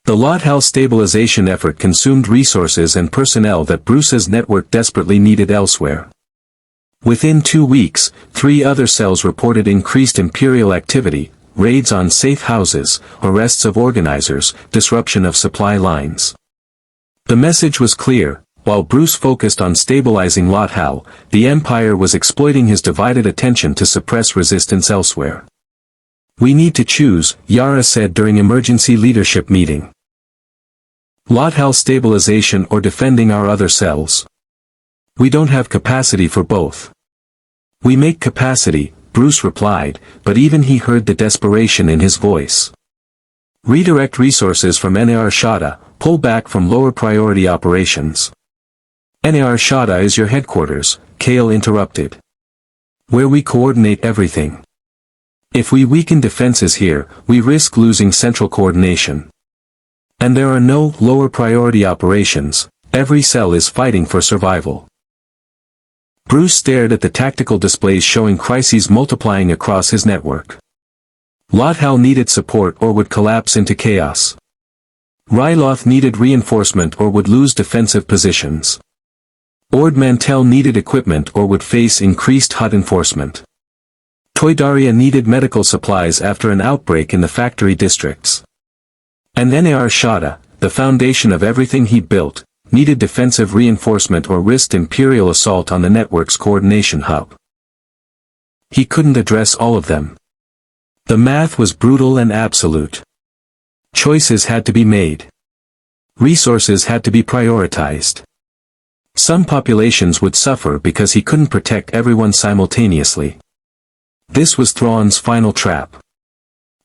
The Lothal stabilization effort consumed resources and personnel that Bruce's network desperately needed elsewhere. Within 2 weeks, 3 other cells reported increased imperial activity, raids on safe houses, arrests of organizers, disruption of supply lines. The message was clear, while Bruce focused on stabilizing Lothal, the Empire was exploiting his divided attention to suppress resistance elsewhere. We need to choose, Yara said during emergency leadership meeting. Lothal stabilization or defending our other cells. We don't have capacity for both. We make capacity, Bruce replied, but even he heard the desperation in his voice. Redirect resources from Nar Shaddaa, pull back from lower priority operations. Nar Shaddaa is your headquarters, Kale interrupted. Where we coordinate everything. If we weaken defenses here, we risk losing central coordination. And there are no lower priority operations, every cell is fighting for survival. Bruce stared at the tactical displays showing crises multiplying across his network. Lothal needed support or would collapse into chaos. Ryloth needed reinforcement or would lose defensive positions. Ord Mantell needed equipment or would face increased HUD enforcement. Toydaria needed medical supplies after an outbreak in the factory districts. And Nar Shaddaa, the foundation of everything he built, needed defensive reinforcement or risked imperial assault on the network's coordination hub. He couldn't address all of them. The math was brutal and absolute. Choices had to be made. Resources had to be prioritized. Some populations would suffer because he couldn't protect everyone simultaneously. This was Thrawn's final trap.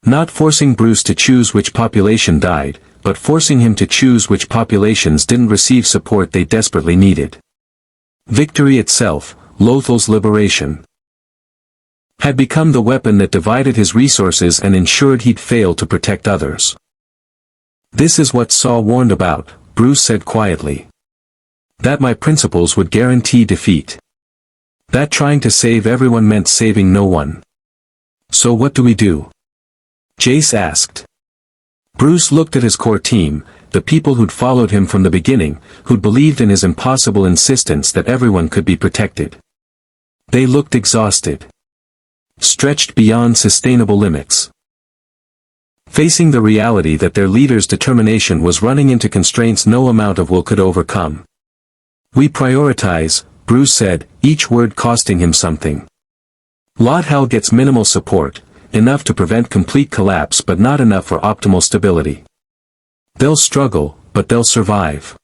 Not forcing Bruce to choose which population died, but forcing him to choose which populations didn't receive support they desperately needed. Victory itself, Lothal's liberation, had become the weapon that divided his resources and ensured he'd fail to protect others. This is what Saw warned about, Bruce said quietly. That my principles would guarantee defeat. That trying to save everyone meant saving no one. So what do we do? Jace asked. Bruce looked at his core team, the people who'd followed him from the beginning, who'd believed in his impossible insistence that everyone could be protected. They looked exhausted. Stretched beyond sustainable limits. Facing the reality that their leader's determination was running into constraints no amount of will could overcome. We prioritize, Bruce said, each word costing him something. Lothal gets minimal support, enough to prevent complete collapse but not enough for optimal stability. They'll struggle, but they'll survive.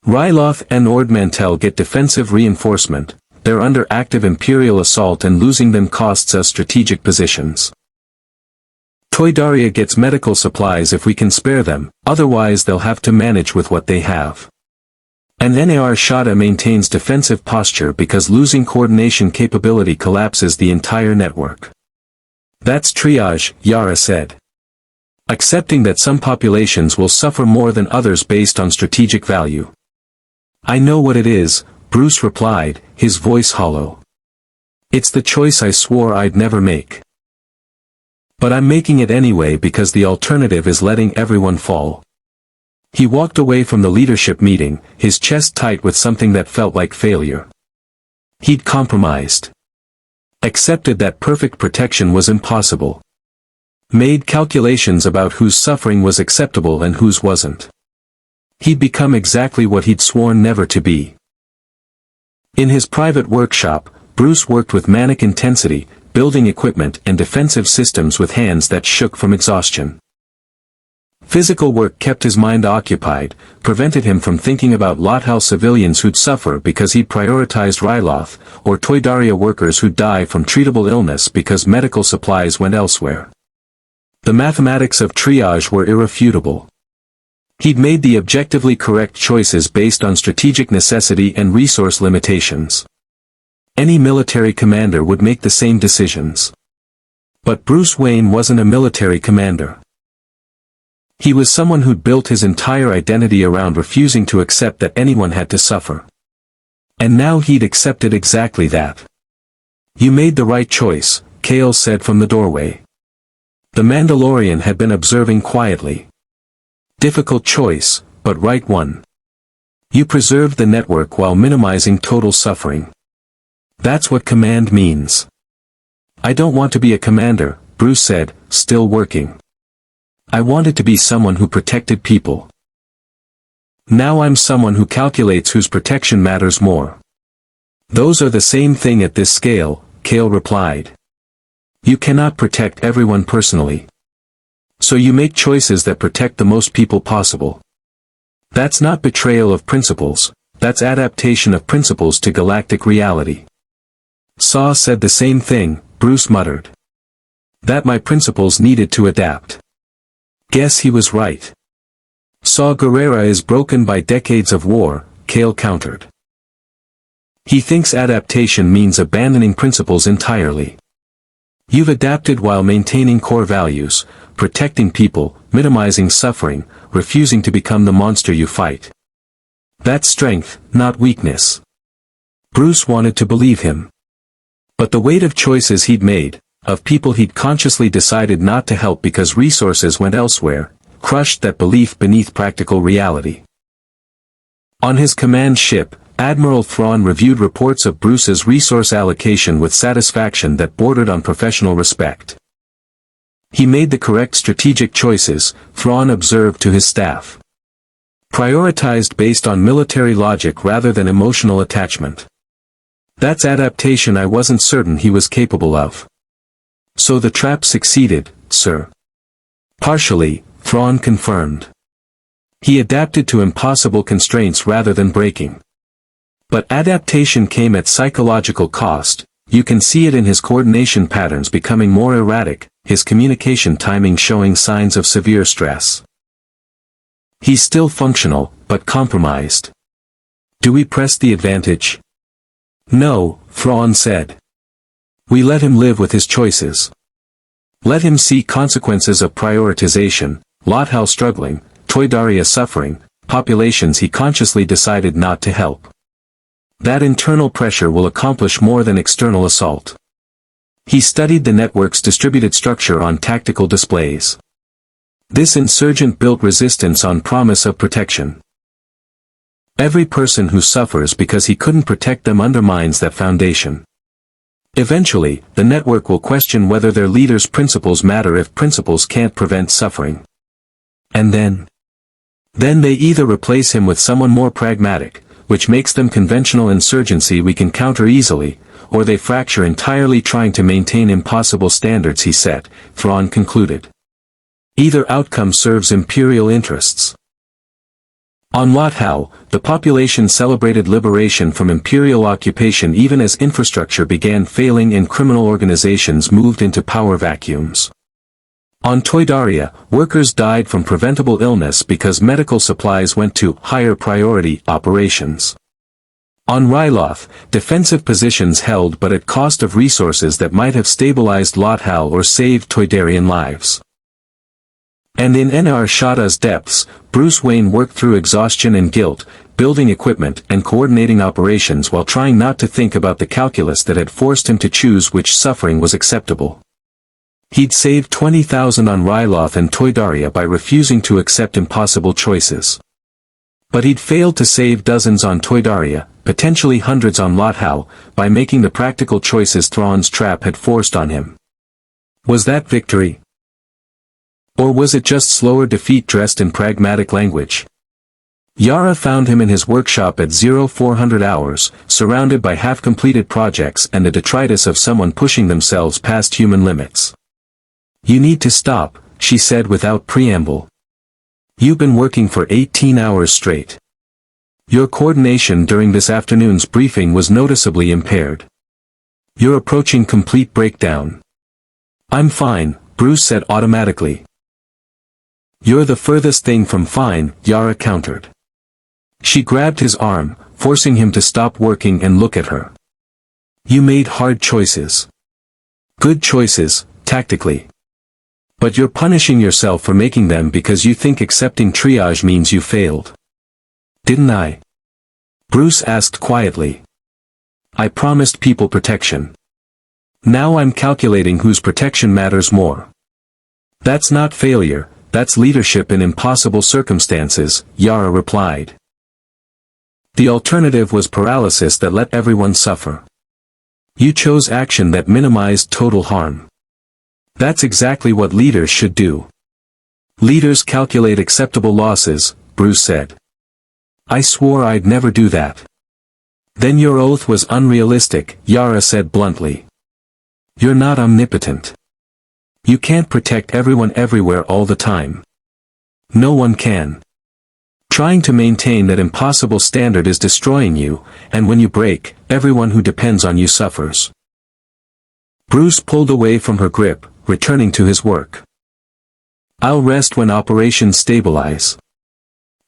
Ryloth and Ord Mantell get defensive reinforcement, they're under active Imperial assault and losing them costs us strategic positions. Toydaria gets medical supplies if we can spare them, otherwise they'll have to manage with what they have. And Nar Shaddaa maintains defensive posture because losing coordination capability collapses the entire network. That's triage, Yara said. Accepting that some populations will suffer more than others based on strategic value. I know what it is, Bruce replied, his voice hollow. It's the choice I swore I'd never make. But I'm making it anyway because the alternative is letting everyone fall. He walked away from the leadership meeting, his chest tight with something that felt like failure. He'd compromised. Accepted that perfect protection was impossible. Made calculations about whose suffering was acceptable and whose wasn't. He'd become exactly what he'd sworn never to be. In his private workshop, Bruce worked with manic intensity, building equipment and defensive systems with hands that shook from exhaustion. Physical work kept his mind occupied, prevented him from thinking about Lothal civilians who'd suffer because he'd prioritized Ryloth, or Toydaria workers who'd die from treatable illness because medical supplies went elsewhere. The mathematics of triage were irrefutable. He'd made the objectively correct choices based on strategic necessity and resource limitations. Any military commander would make the same decisions. But Bruce Wayne wasn't a military commander. He was someone who'd built his entire identity around refusing to accept that anyone had to suffer. And now he'd accepted exactly that. You made the right choice, Kale said from the doorway. The Mandalorian had been observing quietly. Difficult choice, but right one. You preserved the network while minimizing total suffering. That's what command means. I don't want to be a commander, Bruce said, still working. I wanted to be someone who protected people. Now I'm someone who calculates whose protection matters more. Those are the same thing at this scale, Kale replied. You cannot protect everyone personally. So you make choices that protect the most people possible. That's not betrayal of principles, that's adaptation of principles to galactic reality. Saw said the same thing, Bruce muttered. That my principles needed to adapt. Guess he was right. Saw Gerrera is broken by decades of war, Kale countered. He thinks adaptation means abandoning principles entirely. You've adapted while maintaining core values, protecting people, minimizing suffering, refusing to become the monster you fight. That's strength, not weakness. Bruce wanted to believe him. But the weight of choices he'd made, of people he'd consciously decided not to help because resources went elsewhere, crushed that belief beneath practical reality. On his command ship, Admiral Thrawn reviewed reports of Bruce's resource allocation with satisfaction that bordered on professional respect. He made the correct strategic choices, Thrawn observed to his staff. Prioritized based on military logic rather than emotional attachment. That's adaptation I wasn't certain he was capable of. So the trap succeeded, sir. Partially, Thrawn confirmed. He adapted to impossible constraints rather than breaking. But adaptation came at psychological cost. You can see it in his coordination patterns becoming more erratic, his communication timing showing signs of severe stress. He's still functional, but compromised. Do we press the advantage? No, Thrawn said. We let him live with his choices. Let him see consequences of prioritization, Lothal struggling, Toydaria suffering, populations he consciously decided not to help. That internal pressure will accomplish more than external assault. He studied the network's distributed structure on tactical displays. This insurgent built resistance on promise of protection. Every person who suffers because he couldn't protect them undermines that foundation. Eventually, the network will question whether their leader's principles matter if principles can't prevent suffering. And then they either replace him with someone more pragmatic, which makes them conventional insurgency we can counter easily, or they fracture entirely trying to maintain impossible standards he set, Thrawn concluded. Either outcome serves imperial interests. On Lothal, the population celebrated liberation from imperial occupation even as infrastructure began failing and criminal organizations moved into power vacuums. On Toydaria, workers died from preventable illness because medical supplies went to higher priority operations. On Ryloth, defensive positions held but at cost of resources that might have stabilized Lothal or saved Toydarian lives. And in Nar Shaddaa's depths, Bruce Wayne worked through exhaustion and guilt, building equipment and coordinating operations while trying not to think about the calculus that had forced him to choose which suffering was acceptable. He'd saved 20,000 on Ryloth and Toydaria by refusing to accept impossible choices. But he'd failed to save dozens on Toydaria, potentially hundreds on Lothal, by making the practical choices Thrawn's trap had forced on him. Was that victory? Or was it just slower defeat dressed in pragmatic language? Yara found him in his workshop at 0400 hours, surrounded by half-completed projects and the detritus of someone pushing themselves past human limits. "You need to stop," she said without preamble. "You've been working for 18 hours straight. Your coordination during this afternoon's briefing was noticeably impaired. You're approaching complete breakdown." "I'm fine," Bruce said automatically. "You're the furthest thing from fine," Yara countered. She grabbed his arm, forcing him to stop working and look at her. "You made hard choices. Good choices, tactically. But you're punishing yourself for making them because you think accepting triage means you failed." "Didn't I?" Bruce asked quietly. "I promised people protection. Now I'm calculating whose protection matters more." "That's not failure, that's leadership in impossible circumstances," Yara replied. "The alternative was paralysis that let everyone suffer. You chose action that minimized total harm. That's exactly what leaders should do." "Leaders calculate acceptable losses," Bruce said. "I swore I'd never do that." "Then your oath was unrealistic," Yara said bluntly. "You're not omnipotent. You can't protect everyone everywhere all the time. No one can. Trying to maintain that impossible standard is destroying you, and when you break, everyone who depends on you suffers." Bruce pulled away from her grip, returning to his work. "I'll rest when operations stabilize."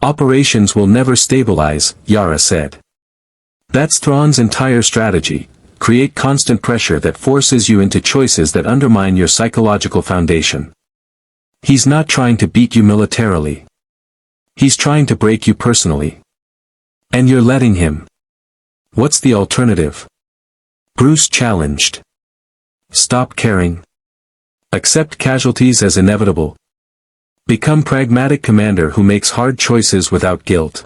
"Operations will never stabilize," Yara said. "That's Thrawn's entire strategy. Create constant pressure that forces you into choices that undermine your psychological foundation. He's not trying to beat you militarily. He's trying to break you personally. And you're letting him. What's the alternative?" Bruce challenged. "Stop caring. Accept casualties as inevitable. Become pragmatic commander who makes hard choices without guilt."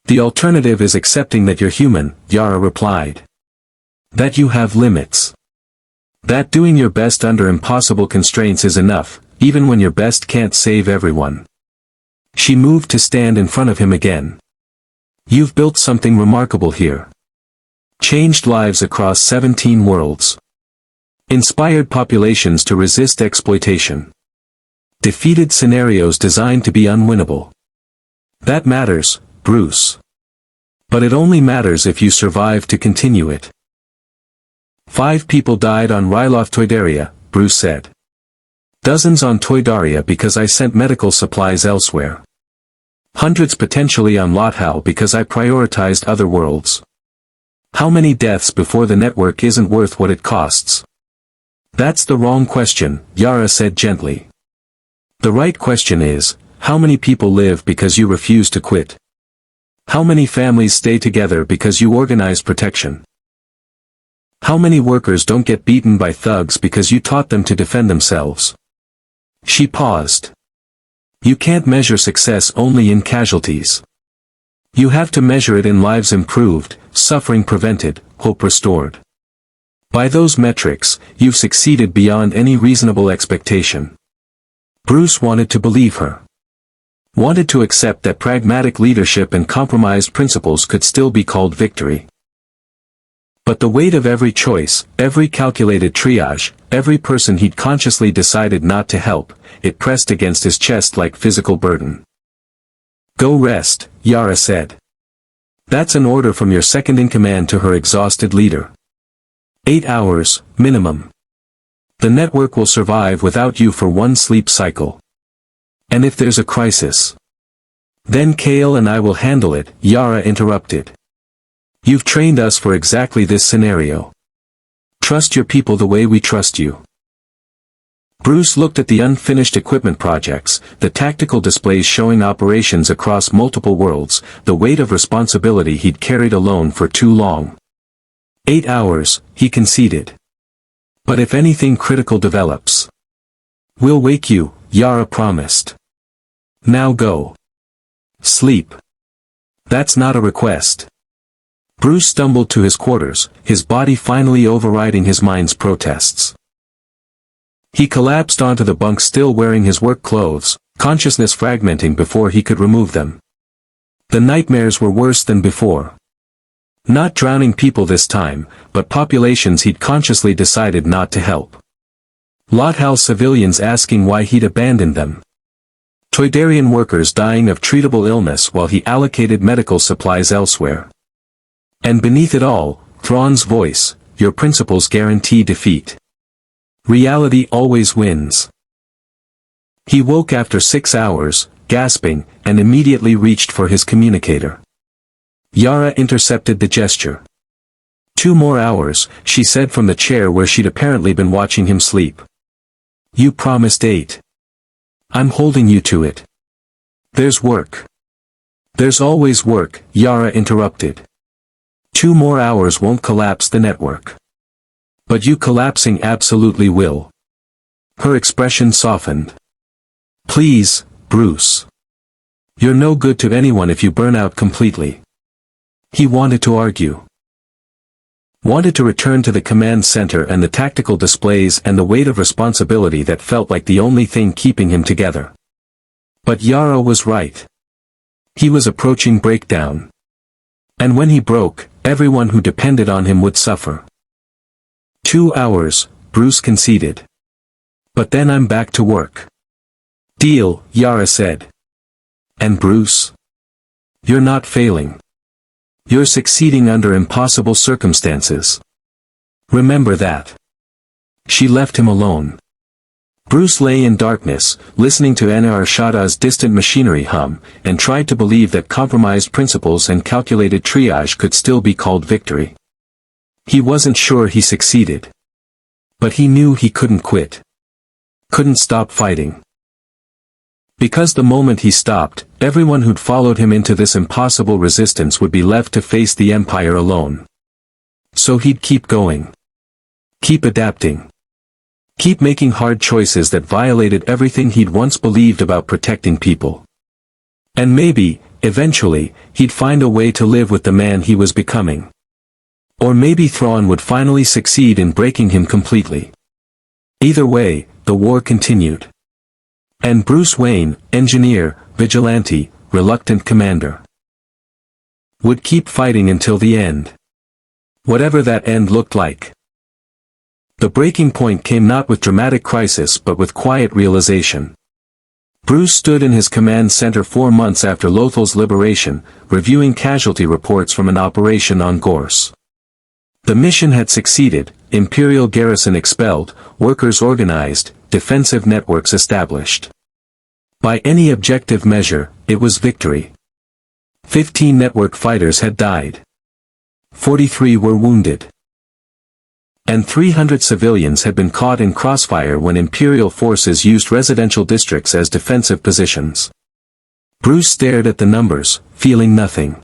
"The alternative is accepting that you're human," Yara replied. "That you have limits. That doing your best under impossible constraints is enough, even when your best can't save everyone." She moved to stand in front of him again. "You've built something remarkable here. Changed lives across 17 worlds. Inspired populations to resist exploitation. Defeated scenarios designed to be unwinnable. That matters, Bruce. But it only matters if you survive to continue it." 5 people died on Ryloth Toydaria, Bruce said. "Dozens on Toydaria because I sent medical supplies elsewhere. Hundreds potentially on Lothal because I prioritized other worlds. How many deaths before the network isn't worth what it costs?" "That's the wrong question," Yara said gently. "The right question is, how many people live because you refuse to quit? How many families stay together because you organize protection? How many workers don't get beaten by thugs because you taught them to defend themselves?" She paused. "You can't measure success only in casualties. You have to measure it in lives improved, suffering prevented, hope restored. By those metrics, you've succeeded beyond any reasonable expectation." Bruce wanted to believe her. Wanted to accept that pragmatic leadership and compromised principles could still be called victory. But the weight of every choice, every calculated triage, every person he'd consciously decided not to help, it pressed against his chest like physical burden. "Go rest," Yara said. "That's an order from your second-in-command to her exhausted leader. 8 hours, minimum. The network will survive without you for one sleep cycle. And if there's a crisis, then Kale and I will handle it," Yara interrupted. "You've trained us for exactly this scenario. Trust your people the way we trust you." Bruce looked at the unfinished equipment projects, the tactical displays showing operations across multiple worlds, the weight of responsibility he'd carried alone for too long. 8 hours, he conceded. "But if anything critical develops, we'll wake you," Yara promised. "Now go. Sleep." "That's not a request." Bruce stumbled to his quarters, his body finally overriding his mind's protests. He collapsed onto the bunk still wearing his work clothes, consciousness fragmenting before he could remove them. The nightmares were worse than before. Not drowning people this time, but populations he'd consciously decided not to help. Lothal civilians asking why he'd abandoned them. Toydarian workers dying of treatable illness while he allocated medical supplies elsewhere. And beneath it all, Thrawn's voice, "Your principles guarantee defeat. Reality always wins." He woke after 6 hours, gasping, and immediately reached for his communicator. Yara intercepted the gesture. 2 more hours, she said from the chair where she'd apparently been watching him sleep. "You promised 8. I'm holding you to it." "There's work." "There's always work," Yara interrupted. 2 more hours won't collapse the network. But you collapsing absolutely will. Her expression softened. "Please, Bruce. You're no good to anyone if you burn out completely." He wanted to argue. Wanted to return to the command center and the tactical displays and the weight of responsibility that felt like the only thing keeping him together. But Yara was right. He was approaching breakdown. And when he broke, everyone who depended on him would suffer. 2 hours, Bruce conceded. "But then I'm back to work." "Deal," Yara said. "And Bruce? You're not failing. You're succeeding under impossible circumstances. Remember that." She left him alone. Bruce lay in darkness, listening to Nar Shaddaa's distant machinery hum, and tried to believe that compromised principles and calculated triage could still be called victory. He wasn't sure he succeeded. But he knew he couldn't quit. Couldn't stop fighting. Because the moment he stopped, everyone who'd followed him into this impossible resistance would be left to face the Empire alone. So he'd keep going. Keep adapting. Keep making hard choices that violated everything he'd once believed about protecting people. And maybe, eventually, he'd find a way to live with the man he was becoming. Or maybe Thrawn would finally succeed in breaking him completely. Either way, the war continued. And Bruce Wayne, engineer, vigilante, reluctant commander, would keep fighting until the end. Whatever that end looked like. The breaking point came not with dramatic crisis but with quiet realization. Bruce stood in his command center 4 months after Lothal's liberation, reviewing casualty reports from an operation on Gorse. The mission had succeeded, Imperial garrison expelled, workers organized, defensive networks established. By any objective measure, it was victory. 15 network fighters had died. 43 were wounded. And 300 civilians had been caught in crossfire when Imperial forces used residential districts as defensive positions. Bruce stared at the numbers, feeling nothing.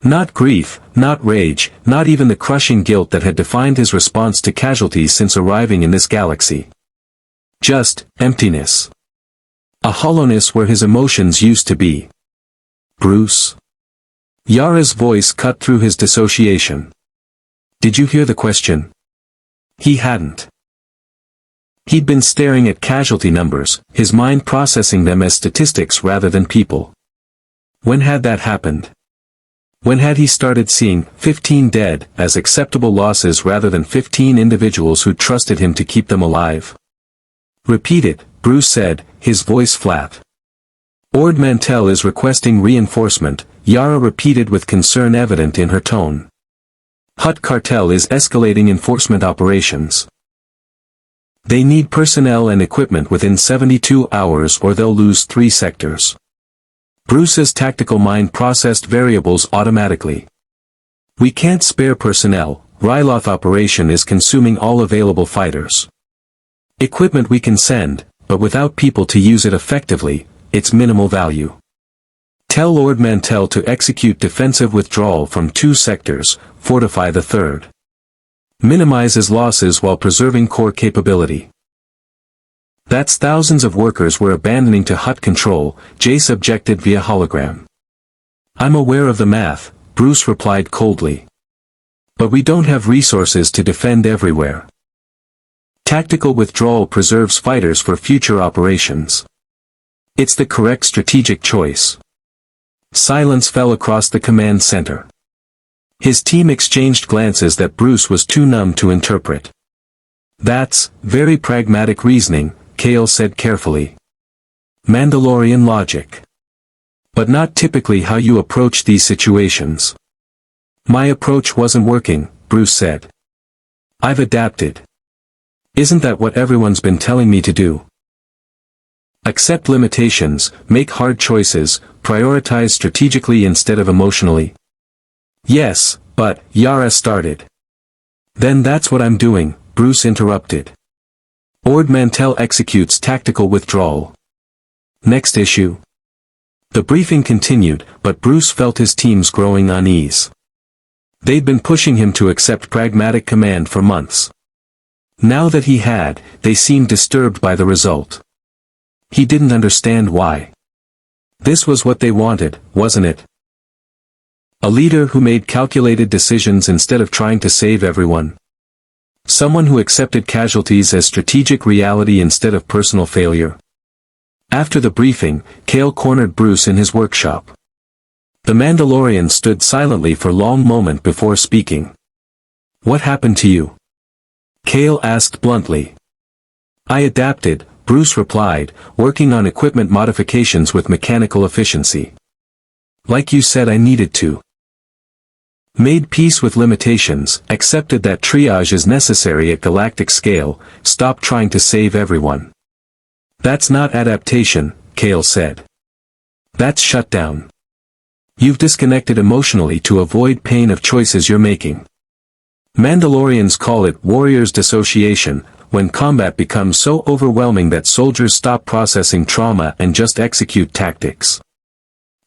Not grief, not rage, not even the crushing guilt that had defined his response to casualties since arriving in this galaxy. Just emptiness. A hollowness where his emotions used to be. "Bruce?" Yara's voice cut through his dissociation. "Did you hear the question?" He hadn't. He'd been staring at casualty numbers, his mind processing them as statistics rather than people. When had that happened? When had he started seeing 15 dead as acceptable losses rather than 15 individuals who trusted him to keep them alive? Repeat it, Bruce said, his voice flat. Ord Mantell is requesting reinforcement, Yara repeated with concern evident in her tone. Hutt Cartel is escalating enforcement operations. They need personnel and equipment within 72 hours or they'll lose 3 sectors. Bruce's tactical mind processed variables automatically. We can't spare personnel, Ryloth operation is consuming all available fighters. Equipment we can send, but without people to use it effectively, it's minimal value. Tell Lord Mantell to execute defensive withdrawal from 2 sectors, fortify the 3rd. Minimizes losses while preserving core capability. That's thousands of workers we're abandoning to Hutt control, Jace objected via hologram. I'm aware of the math, Bruce replied coldly. But we don't have resources to defend everywhere. Tactical withdrawal preserves fighters for future operations. It's the correct strategic choice. Silence fell across the command center. His team exchanged glances that Bruce was too numb to interpret. That's very pragmatic reasoning, Kale said carefully. Mandalorian logic. But not typically how you approach these situations. My approach wasn't working, Bruce said. I've adapted. Isn't that what everyone's been telling me to do? Accept limitations, make hard choices, prioritize strategically instead of emotionally. Yes, but, Yara started. Then that's what I'm doing, Bruce interrupted. Ord Mantell executes tactical withdrawal. Next issue. The briefing continued, but Bruce felt his team's growing unease. They'd been pushing him to accept pragmatic command for months. Now that he had, they seemed disturbed by the result. He didn't understand why. This was what they wanted, wasn't it? A leader who made calculated decisions instead of trying to save everyone. Someone who accepted casualties as strategic reality instead of personal failure. After the briefing, Kale cornered Bruce in his workshop. The Mandalorian stood silently for a long moment before speaking. What happened to you? Kale asked bluntly. I adapted, Bruce replied, working on equipment modifications with mechanical efficiency. Like you said I needed to. Made peace with limitations, accepted that triage is necessary at galactic scale, stopped trying to save everyone. That's not adaptation, Kale said. That's shutdown. You've disconnected emotionally to avoid pain of choices you're making. Mandalorians call it warrior's dissociation, when combat becomes so overwhelming that soldiers stop processing trauma and just execute tactics.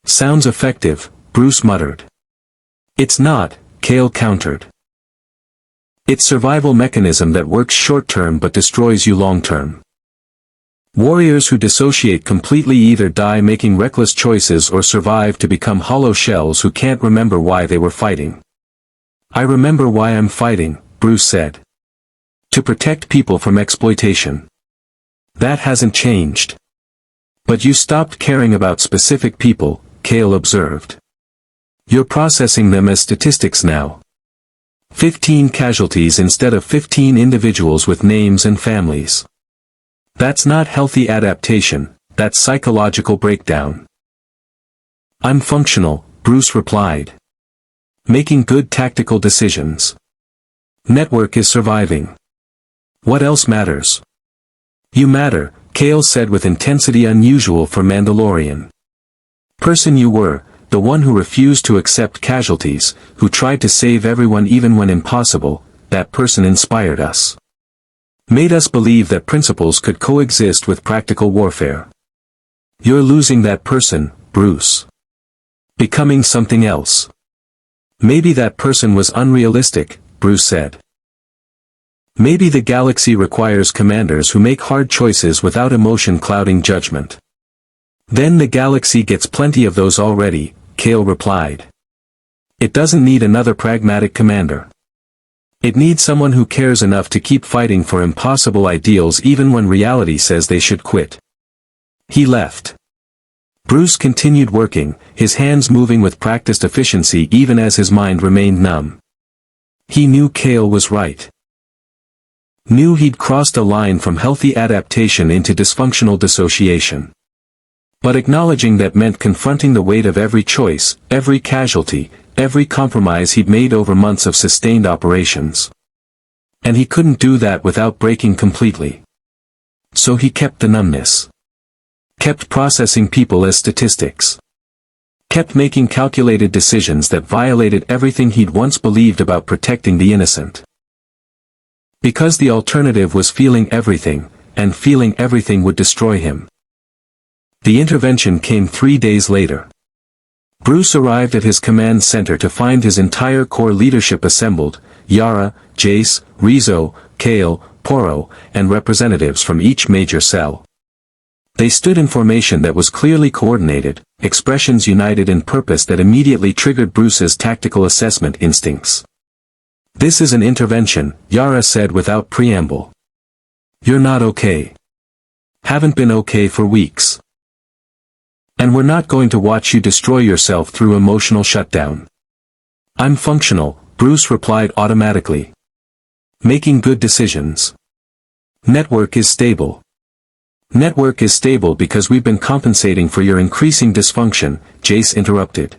Sounds effective, Bruce muttered. It's not, Kale countered. It's survival mechanism that works short-term but destroys you long-term. Warriors who dissociate completely either die making reckless choices or survive to become hollow shells who can't remember why they were fighting. I remember why I'm fighting, Bruce said. To protect people from exploitation. That hasn't changed. But you stopped caring about specific people, Kale observed. You're processing them as statistics now. 15 casualties instead of 15 individuals with names and families. That's not healthy adaptation, that's psychological breakdown. I'm functional, Bruce replied. Making good tactical decisions. Network is surviving. What else matters? You matter, Kale said with intensity unusual for Mandalorian. Person you were, the one who refused to accept casualties, who tried to save everyone even when impossible, that person inspired us. Made us believe that principles could coexist with practical warfare. You're losing that person, Bruce. Becoming something else. Maybe that person was unrealistic, Bruce said. Maybe the galaxy requires commanders who make hard choices without emotion clouding judgment. Then the galaxy gets plenty of those already, Kale replied. It doesn't need another pragmatic commander. It needs someone who cares enough to keep fighting for impossible ideals even when reality says they should quit. He left. Bruce continued working, his hands moving with practiced efficiency even as his mind remained numb. He knew Kale was right. Knew he'd crossed a line from healthy adaptation into dysfunctional dissociation. But acknowledging that meant confronting the weight of every choice, every casualty, every compromise he'd made over months of sustained operations. And he couldn't do that without breaking completely. So he kept the numbness. Kept processing people as statistics. Kept making calculated decisions that violated everything he'd once believed about protecting the innocent. Because the alternative was feeling everything, and feeling everything would destroy him. The intervention came 3 days later. Bruce arrived at his command center to find his entire core leadership assembled, Yara, Jace, Rizzo, Kale, Poro, and representatives from each major cell. They stood in formation that was clearly coordinated, expressions united in purpose that immediately triggered Bruce's tactical assessment instincts. "This is an intervention," Yara said without preamble. "You're not okay. Haven't been okay for weeks. And we're not going to watch you destroy yourself through emotional shutdown." "I'm functional," Bruce replied automatically. "Making good decisions. Network is stable." "Network is stable because we've been compensating for your increasing dysfunction," Jace interrupted.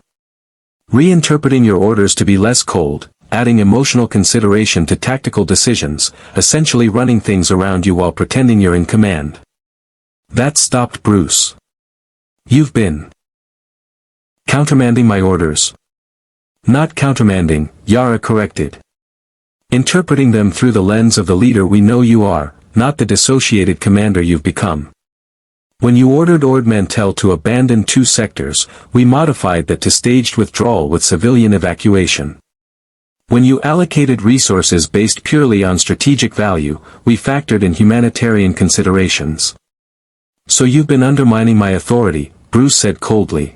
"Reinterpreting your orders to be less cold, adding emotional consideration to tactical decisions, essentially running things around you while pretending you're in command." That stopped Bruce. "You've been countermanding my orders." "Not countermanding," Yara corrected. "Interpreting them through the lens of the leader we know you are, not the dissociated commander you've become. When you ordered Ord Mantell to abandon 2 sectors, we modified that to staged withdrawal with civilian evacuation. When you allocated resources based purely on strategic value, we factored in humanitarian considerations. So you've been undermining my authority," Bruce said coldly.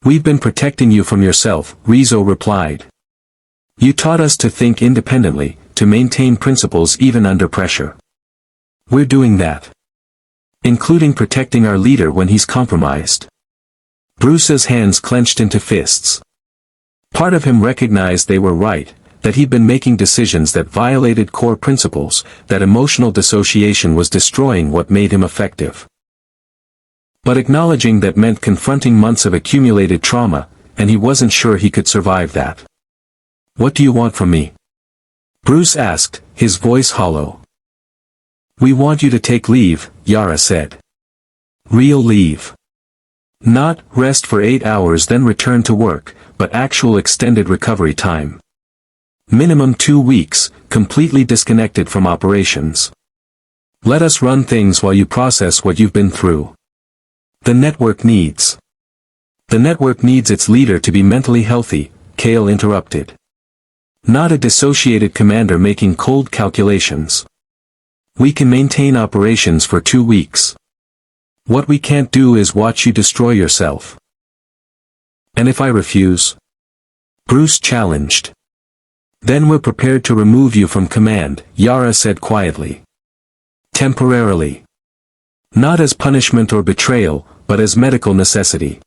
"We've been protecting you from yourself," Rizzo replied. "You taught us to think independently, to maintain principles even under pressure. We're doing that. Including protecting our leader when he's compromised." Bruce's hands clenched into fists. Part of him recognized they were right, that he'd been making decisions that violated core principles, that emotional dissociation was destroying what made him effective. But acknowledging that meant confronting months of accumulated trauma, and he wasn't sure he could survive that. "What do you want from me?" Bruce asked, his voice hollow. "We want you to take leave," Yara said. "Real leave. Not rest for 8 hours then return to work, but actual extended recovery time. Minimum 2 weeks, completely disconnected from operations. Let us run things while you process what you've been through. The network needs its leader to be mentally healthy," Kale interrupted. "Not a dissociated commander making cold calculations. We can maintain operations for 2 weeks. What we can't do is watch you destroy yourself." "And if I refuse?" Bruce challenged. "Then we're prepared to remove you from command," Yara said quietly. "Temporarily. Not as punishment or betrayal, but as medical necessity.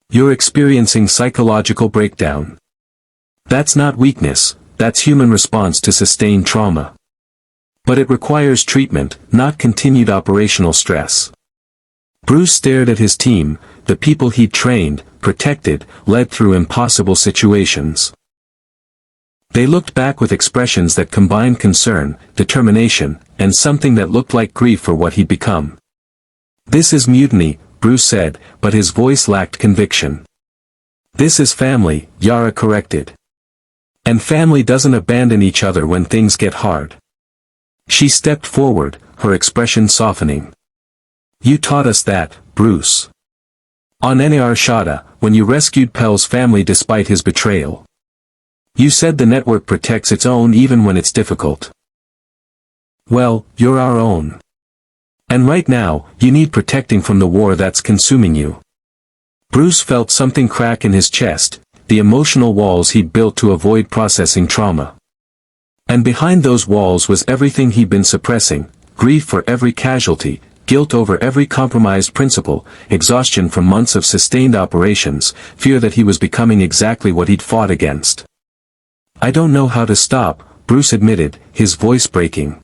You're experiencing psychological breakdown. That's not weakness, that's human response to sustained trauma. But it requires treatment, not continued operational stress." Bruce stared at his team, the people he'd trained, protected, led through impossible situations. They looked back with expressions that combined concern, determination, and something that looked like grief for what he'd become. "This is mutiny," Bruce said, but his voice lacked conviction. "This is family," Yara corrected. "And family doesn't abandon each other when things get hard." She stepped forward, her expression softening. "You taught us that, Bruce. On Nar Shaddaa, when you rescued Pell's family despite his betrayal. You said the network protects its own even when it's difficult. Well, you're our own. And right now, you need protecting from the war that's consuming you." Bruce felt something crack in his chest, the emotional walls he'd built to avoid processing trauma. And behind those walls was everything he'd been suppressing: grief for every casualty, guilt over every compromised principle, exhaustion from months of sustained operations, fear that he was becoming exactly what he'd fought against. "I don't know how to stop," Bruce admitted, his voice breaking.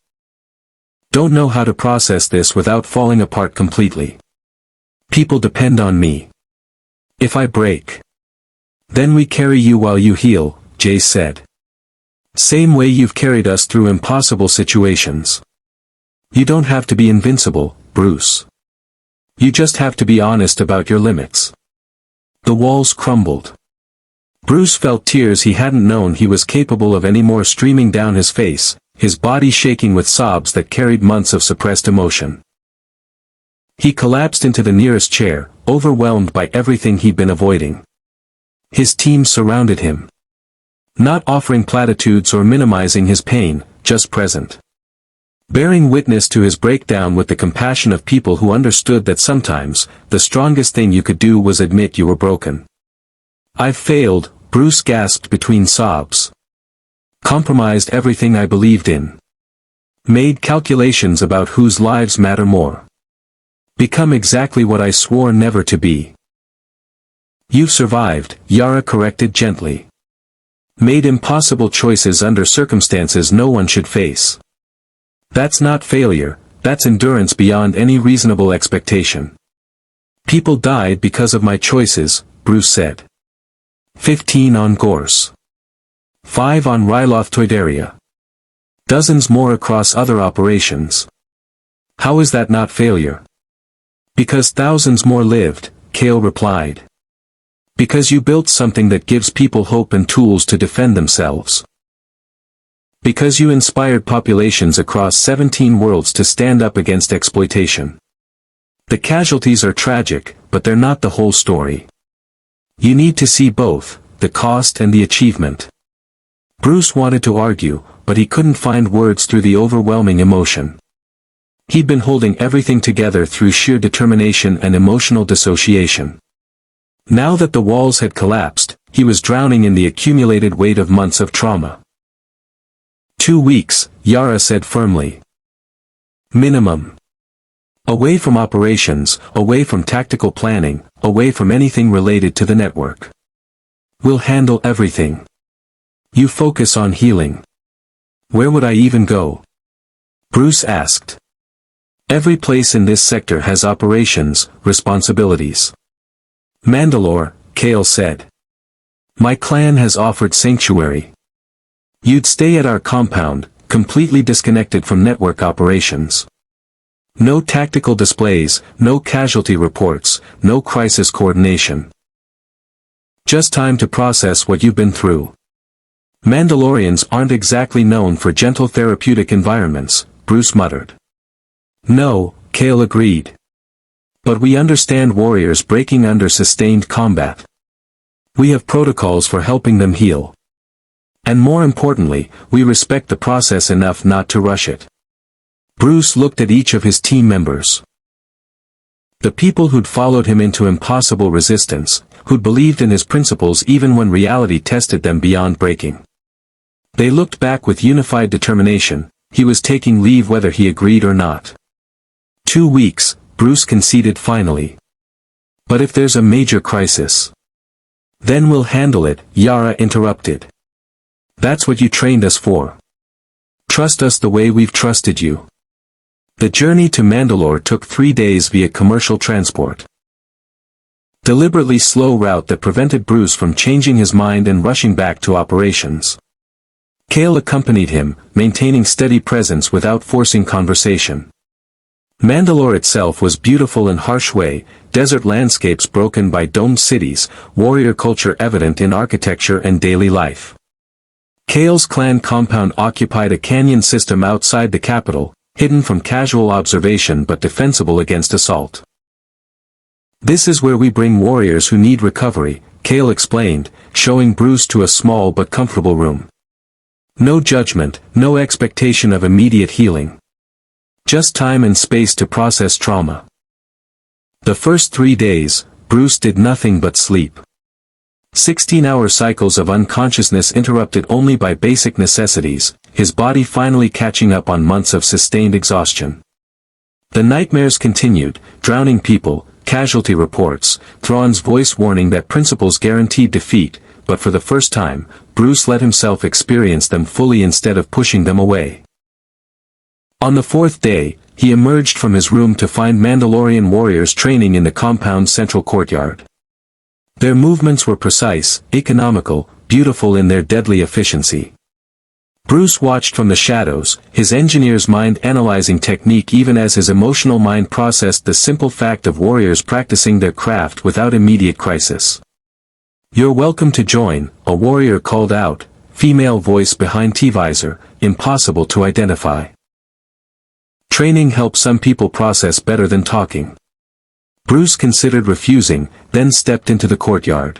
"Don't know how to process this without falling apart completely. People depend on me. If I break, then we carry you while you heal," Jace said. "Same way you've carried us through impossible situations. You don't have to be invincible, Bruce. You just have to be honest about your limits." The walls crumbled. Bruce felt tears he hadn't known he was capable of anymore streaming down his face, his body shaking with sobs that carried months of suppressed emotion. He collapsed into the nearest chair, overwhelmed by everything he'd been avoiding. His team surrounded him. Not offering platitudes or minimizing his pain, just present. Bearing witness to his breakdown with the compassion of people who understood that sometimes, the strongest thing you could do was admit you were broken. "I've failed," Bruce gasped between sobs. "Compromised everything I believed in. Made calculations about whose lives matter more. Become exactly what I swore never to be." "You've survived," Yara corrected gently. "Made impossible choices under circumstances no one should face. That's not failure, that's endurance beyond any reasonable expectation." "People died because of my choices," Bruce said. 15 on Gorse. 5 on Ryloth Toydaria. Dozens more across other operations. How is that not failure?" "Because thousands more lived," Kale replied. "Because you built something that gives people hope and tools to defend themselves. Because you inspired populations across 17 worlds to stand up against exploitation. The casualties are tragic, but they're not the whole story. You need to see both, the cost and the achievement." Bruce wanted to argue, but he couldn't find words through the overwhelming emotion. He'd been holding everything together through sheer determination and emotional dissociation. Now that the walls had collapsed, he was drowning in the accumulated weight of months of trauma. 2 weeks, Yara said firmly. Minimum. Away from operations, away from tactical planning, away from anything related to the network. We'll handle everything. You focus on healing. Where would I even go? Bruce asked. Every place in this sector has operations, responsibilities. Mandalore, Kale said. My clan has offered sanctuary. You'd stay at our compound, completely disconnected from network operations. No tactical displays, no casualty reports, no crisis coordination. Just time to process what you've been through. Mandalorians aren't exactly known for gentle therapeutic environments, Bruce muttered. No, Kale agreed. But we understand warriors breaking under sustained combat. We have protocols for helping them heal. And more importantly, we respect the process enough not to rush it. Bruce looked at each of his team members. The people who'd followed him into impossible resistance, who'd believed in his principles even when reality tested them beyond breaking. They looked back with unified determination. He was taking leave whether he agreed or not. 2 weeks, Bruce conceded finally. But if there's a major crisis, then we'll handle it, Yara interrupted. That's what you trained us for. Trust us the way we've trusted you. The journey to Mandalore took 3 days via commercial transport. Deliberately slow route that prevented Bruce from changing his mind and rushing back to operations. Kale accompanied him, maintaining steady presence without forcing conversation. Mandalore itself was beautiful in harsh way, desert landscapes broken by domed cities, warrior culture evident in architecture and daily life. Kale's clan compound occupied a canyon system outside the capital, hidden from casual observation but defensible against assault. This is where we bring warriors who need recovery, Kale explained, showing Bruce to a small but comfortable room. No judgment, no expectation of immediate healing. Just time and space to process trauma. The first 3 days, Bruce did nothing but sleep. 16-hour cycles of unconsciousness interrupted only by basic necessities, his body finally catching up on months of sustained exhaustion. The nightmares continued, drowning people, casualty reports, Thrawn's voice warning that principles guaranteed defeat, but for the first time, Bruce let himself experience them fully instead of pushing them away. On the fourth day, he emerged from his room to find Mandalorian warriors training in the compound's central courtyard. Their movements were precise, economical, beautiful in their deadly efficiency. Bruce watched from the shadows, his engineer's mind analyzing technique even as his emotional mind processed the simple fact of warriors practicing their craft without immediate crisis. "You're welcome to join," a warrior called out, female voice behind T-visor, impossible to identify. Training helps some people process better than talking. Bruce considered refusing, then stepped into the courtyard.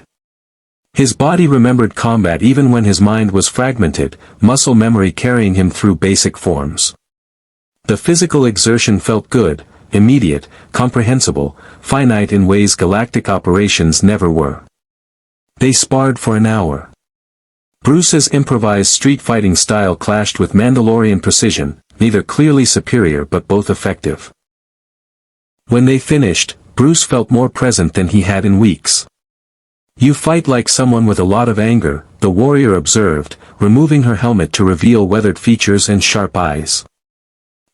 His body remembered combat even when his mind was fragmented, muscle memory carrying him through basic forms. The physical exertion felt good, immediate, comprehensible, finite in ways galactic operations never were. They sparred for an hour. Bruce's improvised street fighting style clashed with Mandalorian precision, neither clearly superior but both effective. When they finished, Bruce felt more present than he had in weeks. "You fight like someone with a lot of anger," the warrior observed, removing her helmet to reveal weathered features and sharp eyes.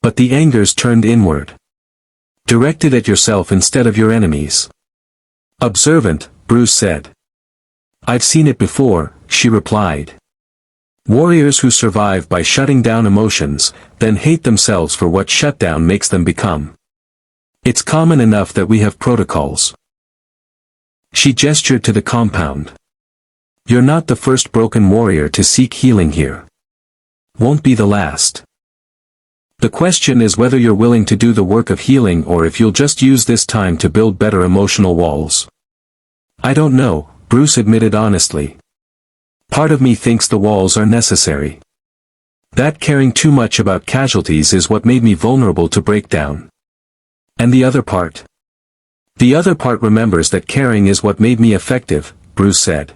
"But the anger's turned inward. Directed at yourself instead of your enemies." "Observant," Bruce said. "I've seen it before," she replied. "Warriors who survive by shutting down emotions, then hate themselves for what shutdown makes them become. It's common enough that we have protocols." She gestured to the compound. "You're not the first broken warrior to seek healing here. Won't be the last. The question is whether you're willing to do the work of healing or if you'll just use this time to build better emotional walls." "I don't know," Bruce admitted honestly. "Part of me thinks the walls are necessary. That caring too much about casualties is what made me vulnerable to breakdown. And the other part? The other part remembers that caring is what made me effective," Bruce said.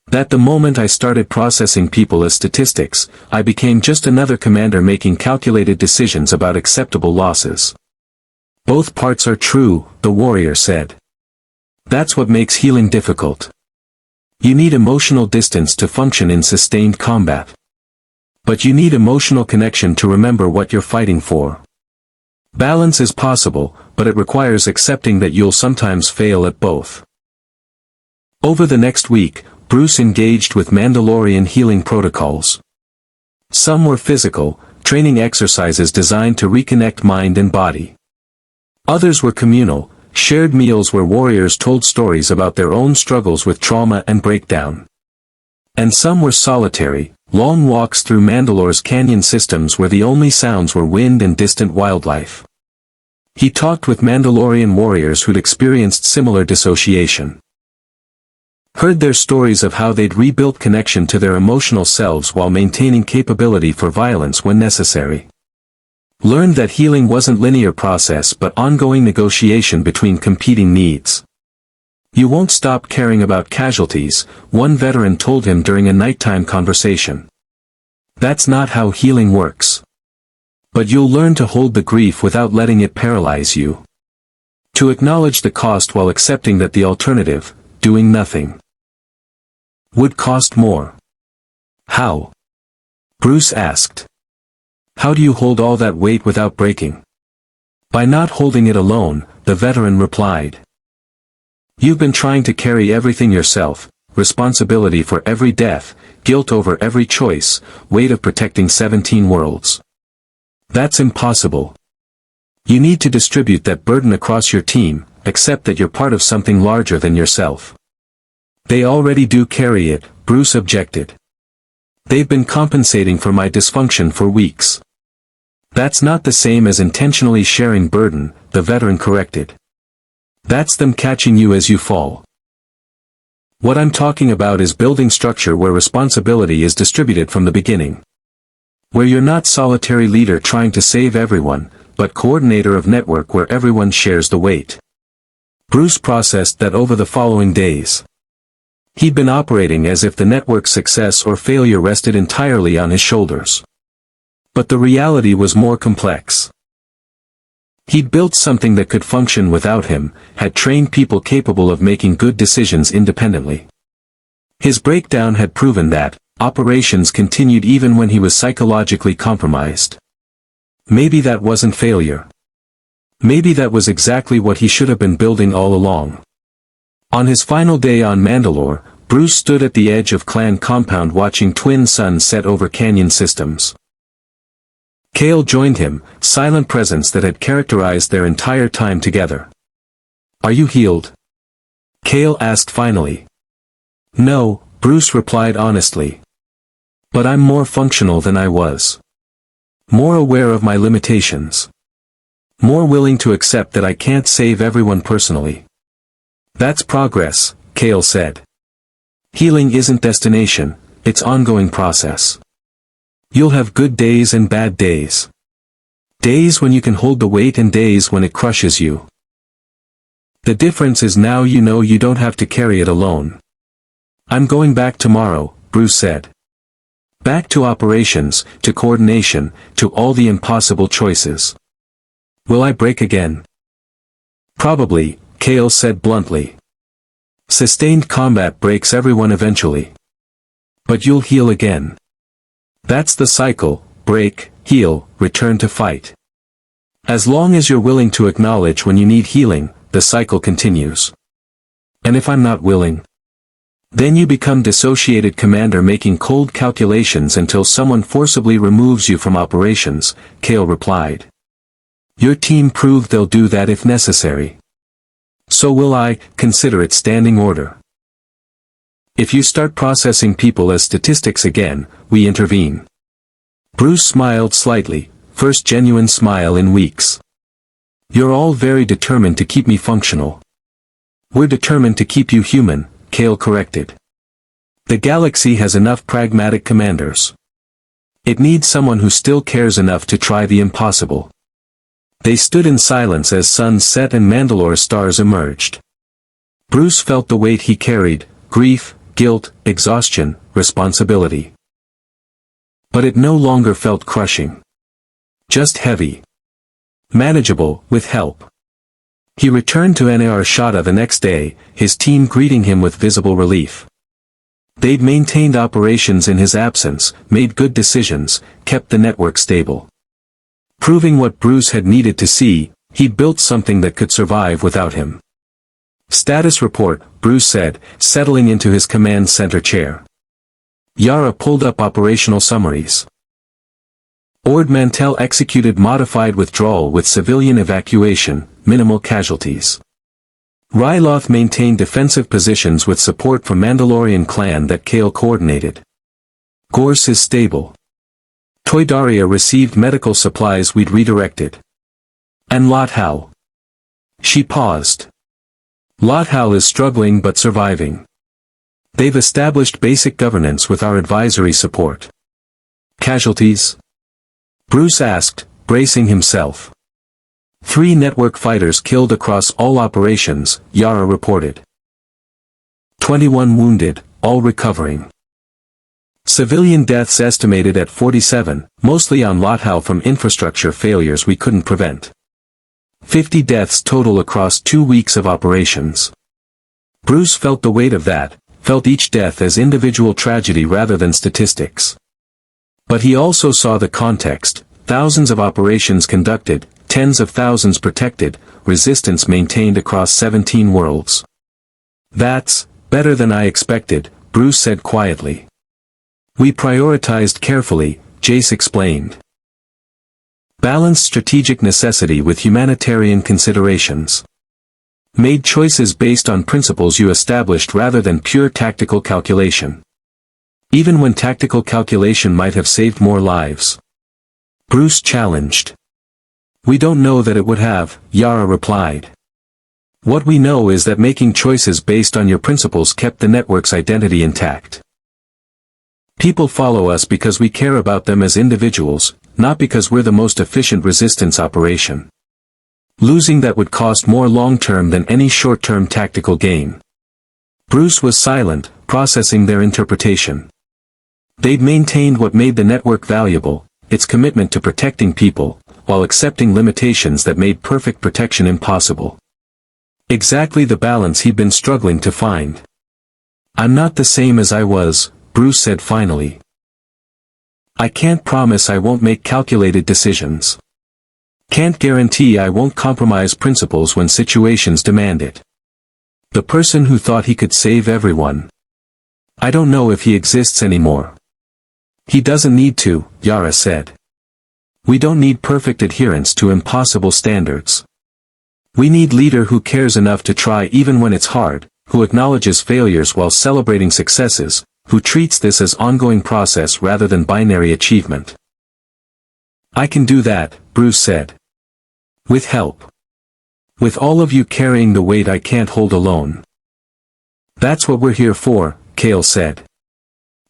"That the moment I started processing people as statistics, I became just another commander making calculated decisions about acceptable losses." "Both parts are true," the warrior said. "That's what makes healing difficult. You need emotional distance to function in sustained combat. But you need emotional connection to remember what you're fighting for. Balance is possible, but it requires accepting that you'll sometimes fail at both." Over the next week, Bruce engaged with Mandalorian healing protocols. Some were physical, training exercises designed to reconnect mind and body. Others were communal, shared meals where warriors told stories about their own struggles with trauma and breakdown. And some were solitary, long walks through Mandalore's canyon systems where the only sounds were wind and distant wildlife. He talked with Mandalorian warriors who'd experienced similar dissociation. Heard their stories of how they'd rebuilt connection to their emotional selves while maintaining capability for violence when necessary. Learned that healing wasn't linear process but ongoing negotiation between competing needs. "You won't stop caring about casualties," one veteran told him during a nighttime conversation. "That's not how healing works. But you'll learn to hold the grief without letting it paralyze you. To acknowledge the cost while accepting that the alternative, doing nothing, would cost more." "How?" Bruce asked. "How do you hold all that weight without breaking?" "By not holding it alone," the veteran replied. "You've been trying to carry everything yourself, responsibility for every death, guilt over every choice, weight of protecting 17 worlds. That's impossible. You need to distribute that burden across your team, accept that you're part of something larger than yourself." "They already do carry it," Bruce objected. "They've been compensating for my dysfunction for weeks." "That's not the same as intentionally sharing burden," the veteran corrected. "That's them catching you as you fall. What I'm talking about is building structure where responsibility is distributed from the beginning. Where you're not solitary leader trying to save everyone, but coordinator of network where everyone shares the weight." Bruce processed that over the following days. He'd been operating as if the network's success or failure rested entirely on his shoulders. But the reality was more complex. He'd built something that could function without him, had trained people capable of making good decisions independently. His breakdown had proven that operations continued even when he was psychologically compromised. Maybe that wasn't failure. Maybe that was exactly what he should have been building all along. On his final day on Mandalore, Bruce stood at the edge of clan compound watching twin suns set over canyon systems. Kale joined him, silent presence that had characterized their entire time together. "Are you healed?" Kale asked finally. "No," Bruce replied honestly. "But I'm more functional than I was. More aware of my limitations. More willing to accept that I can't save everyone personally." "That's progress," Kale said. "Healing isn't destination, it's ongoing process. You'll have good days and bad days. Days when you can hold the weight and days when it crushes you. The difference is now you know you don't have to carry it alone." "I'm going back tomorrow," Bruce said. "Back to operations, to coordination, to all the impossible choices." "Will I break again?" "Probably," Kale said bluntly. "Sustained combat breaks everyone eventually. But you'll heal again. That's the cycle: break, heal, return to fight. As long as you're willing to acknowledge when you need healing, the cycle continues. And if I'm not willing? Then you become dissociated commander making cold calculations until someone forcibly removes you from operations," Kale replied. "Your team proved they'll do that if necessary. So will I, consider it standing order. If you start processing people as statistics again, we intervene." Bruce smiled slightly, first genuine smile in weeks. "You're all very determined to keep me functional." "We're determined to keep you human," Kale corrected. "The galaxy has enough pragmatic commanders. It needs someone who still cares enough to try the impossible." They stood in silence as suns set and Mandalore's stars emerged. Bruce felt the weight he carried: grief, guilt, exhaustion, responsibility. But it no longer felt crushing. Just heavy. Manageable, with help. He returned to Nar Shaddaa the next day, his team greeting him with visible relief. They'd maintained operations in his absence, made good decisions, kept the network stable. Proving what Bruce had needed to see, he'd built something that could survive without him. "Status report," Bruce said, settling into his command center chair. Yara pulled up operational summaries. Ord Mantell executed modified withdrawal with civilian evacuation, minimal casualties. Ryloth maintained defensive positions with support from Mandalorian clan that Kale coordinated. Gorse is stable. Toydaria received medical supplies we'd redirected. And Lothal. She paused. Lothal is struggling but surviving. They've established basic governance with our advisory support. Casualties? Bruce asked, bracing himself. 3 network fighters killed across all operations, Yara reported. 21 wounded, all recovering. Civilian deaths estimated at 47, mostly on Lothal from infrastructure failures we couldn't prevent. 50 deaths total across 2 weeks of operations. Bruce felt the weight of that, felt each death as individual tragedy rather than statistics. But he also saw the context: thousands of operations conducted, tens of thousands protected, resistance maintained across 17 worlds. "That's better than I expected," Bruce said quietly. "We prioritized carefully," Jace explained. "Balanced strategic necessity with humanitarian considerations. Made choices based on principles you established rather than pure tactical calculation. Even when tactical calculation might have saved more lives." Bruce challenged. "We don't know that it would have," Yara replied. "What we know is that making choices based on your principles kept the network's identity intact. People follow us because we care about them as individuals, not because we're the most efficient resistance operation. Losing that would cost more long-term than any short-term tactical gain." Bruce was silent, processing their interpretation. They'd maintained what made the network valuable, its commitment to protecting people, while accepting limitations that made perfect protection impossible. Exactly the balance he'd been struggling to find. "I'm not the same as I was," Bruce said finally. "I can't promise I won't make calculated decisions. Can't guarantee I won't compromise principles when situations demand it. The person who thought he could save everyone. I don't know if he exists anymore." "He doesn't need to," Yara said. "We don't need perfect adherence to impossible standards. We need a leader who cares enough to try even when it's hard, who acknowledges failures while celebrating successes, who treats this as ongoing process rather than binary achievement." "I can do that," Bruce said. "With help. With all of you carrying the weight I can't hold alone." "That's what we're here for," Kale said.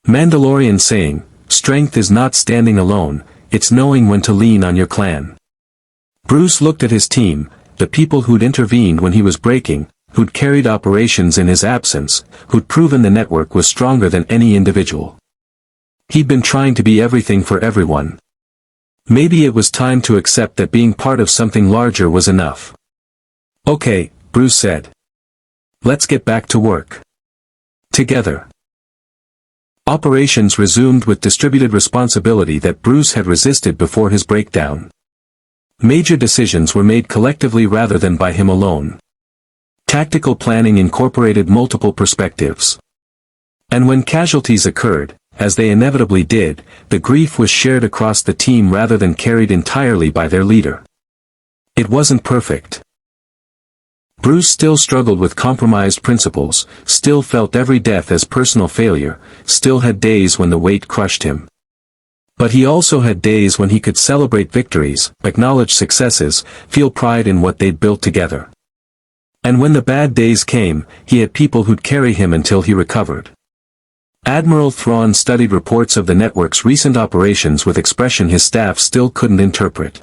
Mandalorian saying, "Strength is not standing alone, it's knowing when to lean on your clan." Bruce looked at his team, the people who'd intervened when he was breaking, who'd carried operations in his absence, who'd proven the network was stronger than any individual. He'd been trying to be everything for everyone. Maybe it was time to accept that being part of something larger was enough. "Okay," Bruce said. "Let's get back to work. Together." Operations resumed with distributed responsibility that Bruce had resisted before his breakdown. Major decisions were made collectively rather than by him alone. Tactical planning incorporated multiple perspectives. And when casualties occurred, as they inevitably did, the grief was shared across the team rather than carried entirely by their leader. It wasn't perfect. Bruce still struggled with compromised principles, still felt every death as personal failure, still had days when the weight crushed him. But he also had days when he could celebrate victories, acknowledge successes, feel pride in what they'd built together. And when the bad days came, he had people who'd carry him until he recovered. Admiral Thrawn studied reports of the network's recent operations with expression his staff still couldn't interpret.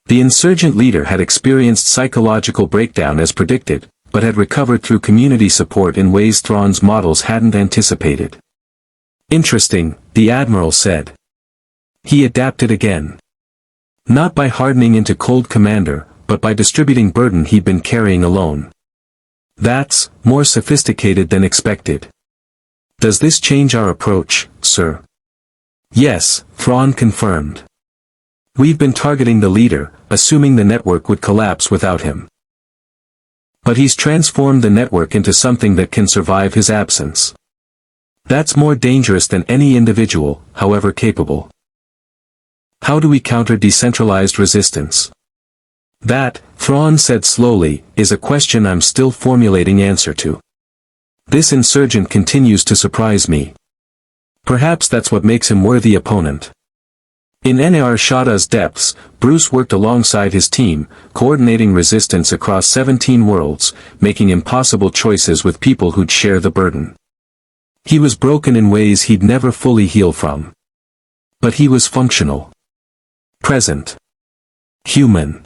The insurgent leader had experienced psychological breakdown as predicted, but had recovered through community support in ways Thrawn's models hadn't anticipated. "Interesting," the Admiral said. "He adapted again. Not by hardening into cold commander, but by distributing burden he'd been carrying alone. That's more sophisticated than expected. Does this change our approach, sir?" "Yes," Thrawn confirmed. "We've been targeting the leader, assuming the network would collapse without him. But he's transformed the network into something that can survive his absence. That's more dangerous than any individual, however capable." "How do we counter decentralized resistance?" "That," Thrawn said slowly, "is a question I'm still formulating answer to. This insurgent continues to surprise me. Perhaps that's what makes him worthy opponent." In Nar Shaddaa's depths, Bruce worked alongside his team, coordinating resistance across 17 worlds, making impossible choices with people who'd share the burden. He was broken in ways he'd never fully heal from. But he was functional. Present. Human.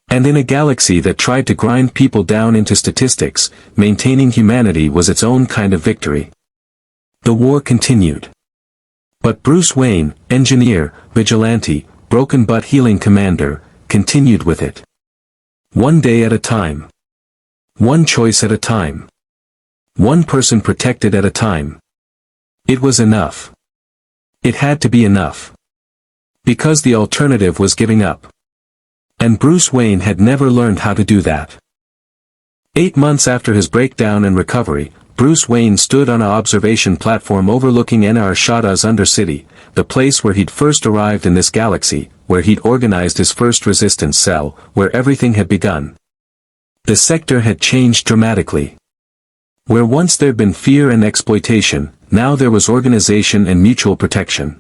And in a galaxy that tried to grind people down into statistics, maintaining humanity was its own kind of victory. The war continued. But Bruce Wayne, engineer, vigilante, broken but healing commander, continued with it. One day at a time. One choice at a time. One person protected at a time. It was enough. It had to be enough. Because the alternative was giving up. And Bruce Wayne had never learned how to do that. 8 months after his breakdown and recovery, Bruce Wayne stood on an observation platform overlooking Nar Shaddaa's Undercity, the place where he'd first arrived in this galaxy, where he'd organized his first resistance cell, where everything had begun. The sector had changed dramatically. Where once there'd been fear and exploitation, now there was organization and mutual protection.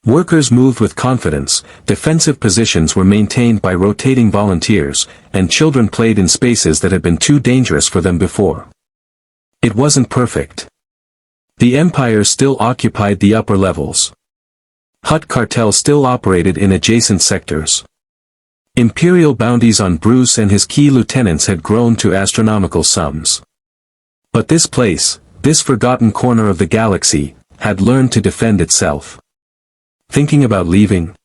Workers moved with confidence, defensive positions were maintained by rotating volunteers, and children played in spaces that had been too dangerous for them before. It wasn't perfect. The Empire still occupied the upper levels. Hutt cartel still operated in adjacent sectors. Imperial bounties on Bruce and his key lieutenants had grown to astronomical sums. But this place, this forgotten corner of the galaxy, had learned to defend itself. Thinking about leaving?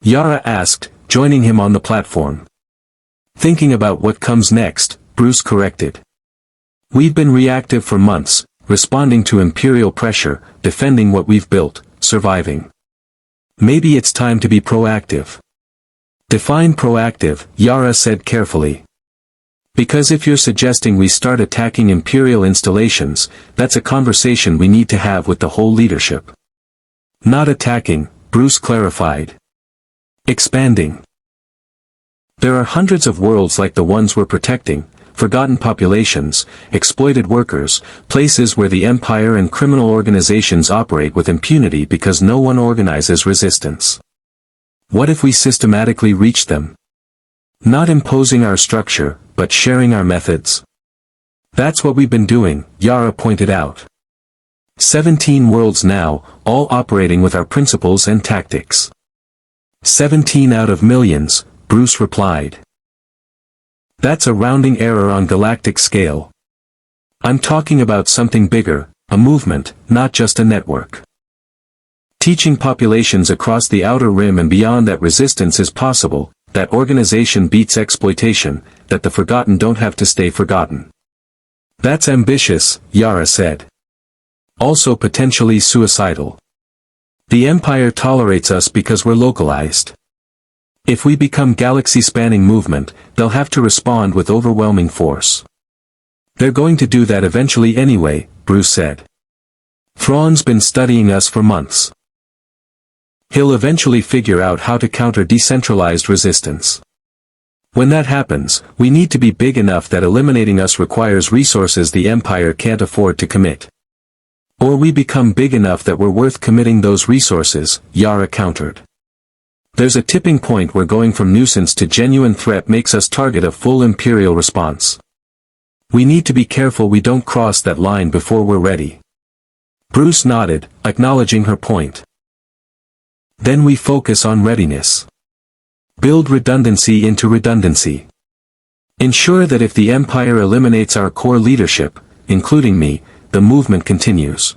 Yara asked, joining him on the platform. Thinking about what comes next, Bruce corrected. We've been reactive for months, responding to Imperial pressure, defending what we've built, surviving. Maybe it's time to be proactive. Define proactive, Yara said carefully. Because if you're suggesting we start attacking Imperial installations, that's a conversation we need to have with the whole leadership. Not attacking, Bruce clarified. Expanding. There are hundreds of worlds like the ones we're protecting, forgotten populations, exploited workers, places where the Empire and criminal organizations operate with impunity because no one organizes resistance. What if we systematically reach them? Not imposing our structure, but sharing our methods. That's what we've been doing, Yara pointed out. 17 worlds now, all operating with our principles and tactics. 17 out of millions, Bruce replied. That's a rounding error on galactic scale. I'm talking about something bigger, a movement, not just a network. Teaching populations across the outer rim and beyond that resistance is possible, that organization beats exploitation, that the forgotten don't have to stay forgotten. That's ambitious, Yara said. Also potentially suicidal. The Empire tolerates us because we're localized. If we become galaxy-spanning movement, they'll have to respond with overwhelming force. They're going to do that eventually anyway, Bruce said. Thrawn's been studying us for months. He'll eventually figure out how to counter decentralized resistance. When that happens, we need to be big enough that eliminating us requires resources the Empire can't afford to commit. Or we become big enough that we're worth committing those resources, Yara countered. There's a tipping point where going from nuisance to genuine threat makes us target a full Imperial response. We need to be careful we don't cross that line before we're ready. Bruce nodded, acknowledging her point. Then we focus on readiness. Build redundancy into redundancy. Ensure that if the Empire eliminates our core leadership, including me, the movement continues.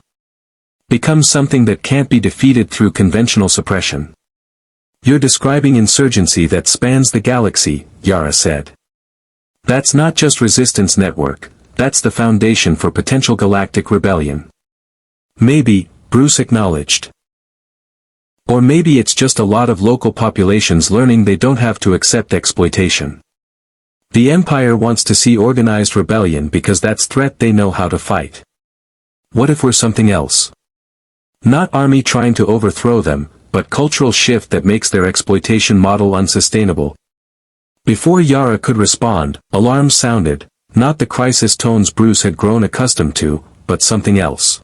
Become something that can't be defeated through conventional suppression. You're describing insurgency that spans the galaxy, Yara said. That's not just resistance network, that's the foundation for potential galactic rebellion. Maybe, Bruce acknowledged. Or maybe it's just a lot of local populations learning they don't have to accept exploitation. The Empire wants to see organized rebellion because that's threat they know how to fight. What if we're something else? Not army trying to overthrow them, but cultural shift that makes their exploitation model unsustainable. Before Yara could respond, alarms sounded, not the crisis tones Bruce had grown accustomed to, but something else.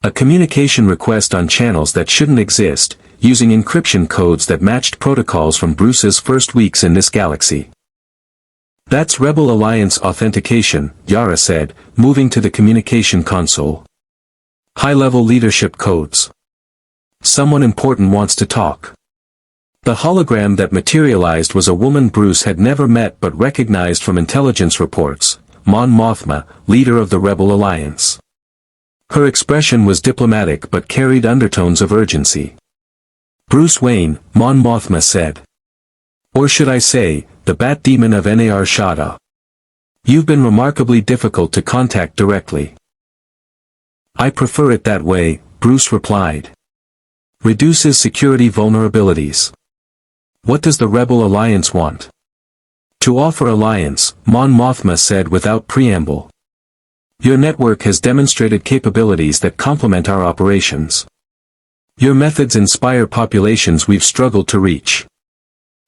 A communication request on channels that shouldn't exist, using encryption codes that matched protocols from Bruce's first weeks in this galaxy. That's Rebel Alliance authentication, Yara said, moving to the communication console. High-level leadership codes. Someone important wants to talk. The hologram that materialized was a woman Bruce had never met but recognized from intelligence reports, Mon Mothma, leader of the Rebel Alliance. Her expression was diplomatic but carried undertones of urgency. Bruce Wayne, Mon Mothma said. Or should I say, the Bat Demon of Nar Shaddaa. You've been remarkably difficult to contact directly. I prefer it that way, Bruce replied. Reduces security vulnerabilities. What does the Rebel Alliance want? To offer alliance, Mon Mothma said without preamble. Your network has demonstrated capabilities that complement our operations. Your methods inspire populations we've struggled to reach.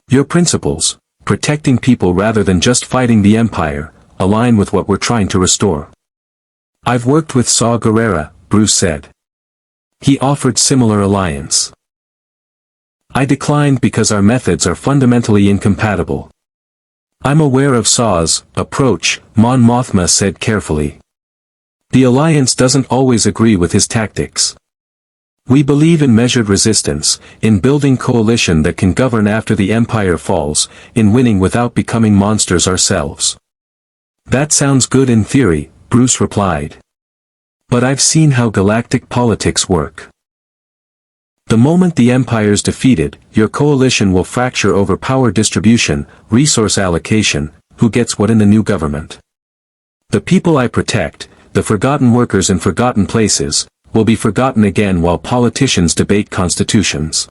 Your principles, protecting people rather than just fighting the Empire, align with what we're trying to restore. I've worked with Saw Gerrera, Bruce said. He offered similar alliance. I declined because our methods are fundamentally incompatible. I'm aware of Saw's approach, Mon Mothma said carefully. The alliance doesn't always agree with his tactics. We believe in measured resistance, in building coalition that can govern after the empire falls, in winning without becoming monsters ourselves. That sounds good in theory, Bruce replied. But I've seen how galactic politics work. The moment the empire's defeated, your coalition will fracture over power distribution, resource allocation, who gets what in the new government. The people I protect, the forgotten workers in forgotten places, will be forgotten again while politicians debate constitutions.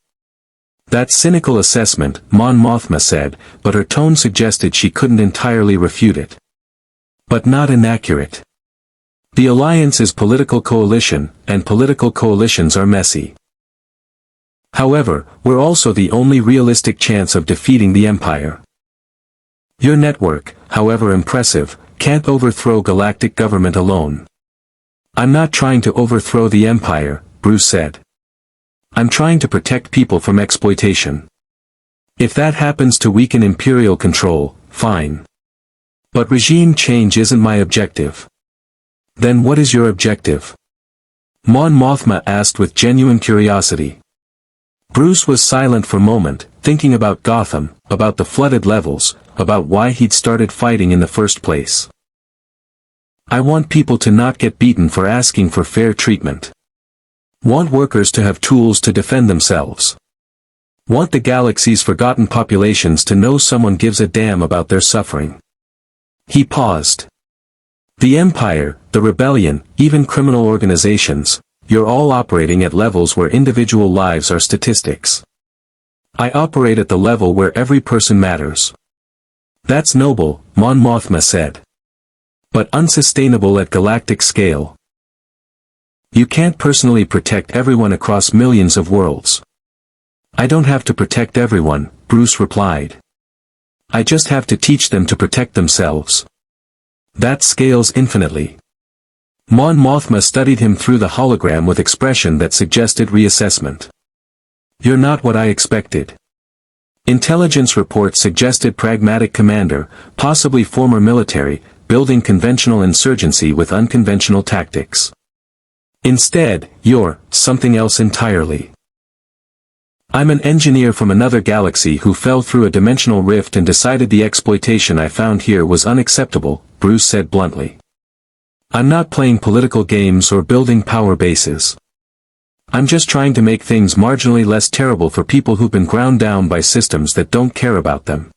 That cynical assessment, Mon Mothma said, but her tone suggested she couldn't entirely refute it. But not inaccurate. The alliance is political coalition, and political coalitions are messy. However, we're also the only realistic chance of defeating the empire. Your network, however impressive, can't overthrow galactic government alone. I'm not trying to overthrow the empire, Bruce said. I'm trying to protect people from exploitation. If that happens to weaken imperial control, fine. But regime change isn't my objective. Then what is your objective? Mon Mothma asked with genuine curiosity. Bruce was silent for a moment, thinking about Gotham, about the flooded levels, about why he'd started fighting in the first place. I want people to not get beaten for asking for fair treatment. Want workers to have tools to defend themselves. Want the galaxy's forgotten populations to know someone gives a damn about their suffering. He paused. The Empire, the Rebellion, even criminal organizations, you're all operating at levels where individual lives are statistics. I operate at the level where every person matters. That's noble, Mon Mothma said. But unsustainable at galactic scale. You can't personally protect everyone across millions of worlds. I don't have to protect everyone, Bruce replied. I just have to teach them to protect themselves. That scales infinitely. Mon Mothma studied him through the hologram with expression that suggested reassessment. You're not what I expected. Intelligence reports suggested pragmatic commander, possibly former military, building conventional insurgency with unconventional tactics. Instead, you're something else entirely. I'm an engineer from another galaxy who fell through a dimensional rift and decided the exploitation I found here was unacceptable, Bruce said bluntly. I'm not playing political games or building power bases. I'm just trying to make things marginally less terrible for people who've been ground down by systems that don't care about them.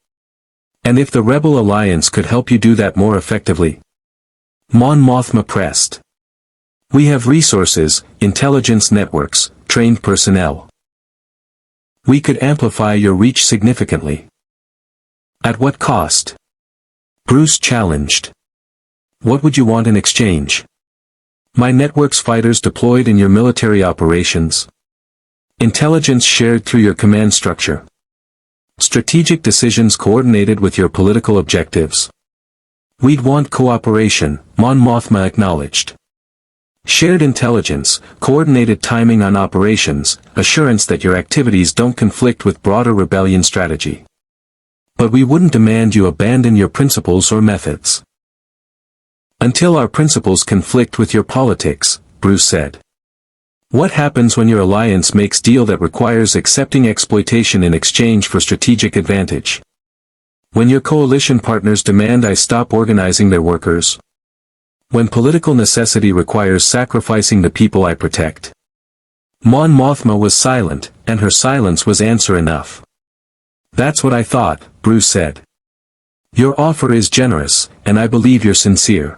And if the Rebel Alliance could help you do that more effectively? Mon Mothma pressed. We have resources, intelligence networks, trained personnel. We could amplify your reach significantly. At what cost? Bruce challenged. What would you want in exchange? My network's fighters deployed in your military operations. Intelligence shared through your command structure. Strategic decisions coordinated with your political objectives. We'd want cooperation, Mon Mothma acknowledged. Shared intelligence, coordinated timing on operations, assurance that your activities don't conflict with broader rebellion strategy. But we wouldn't demand you abandon your principles or methods. Until our principles conflict with your politics, Bruce said. What happens when your alliance makes deal that requires accepting exploitation in exchange for strategic advantage? When your coalition partners demand I stop organizing their workers? When political necessity requires sacrificing the people I protect? Mon Mothma was silent, and her silence was answer enough. That's what I thought, Bruce said. Your offer is generous, and I believe you're sincere.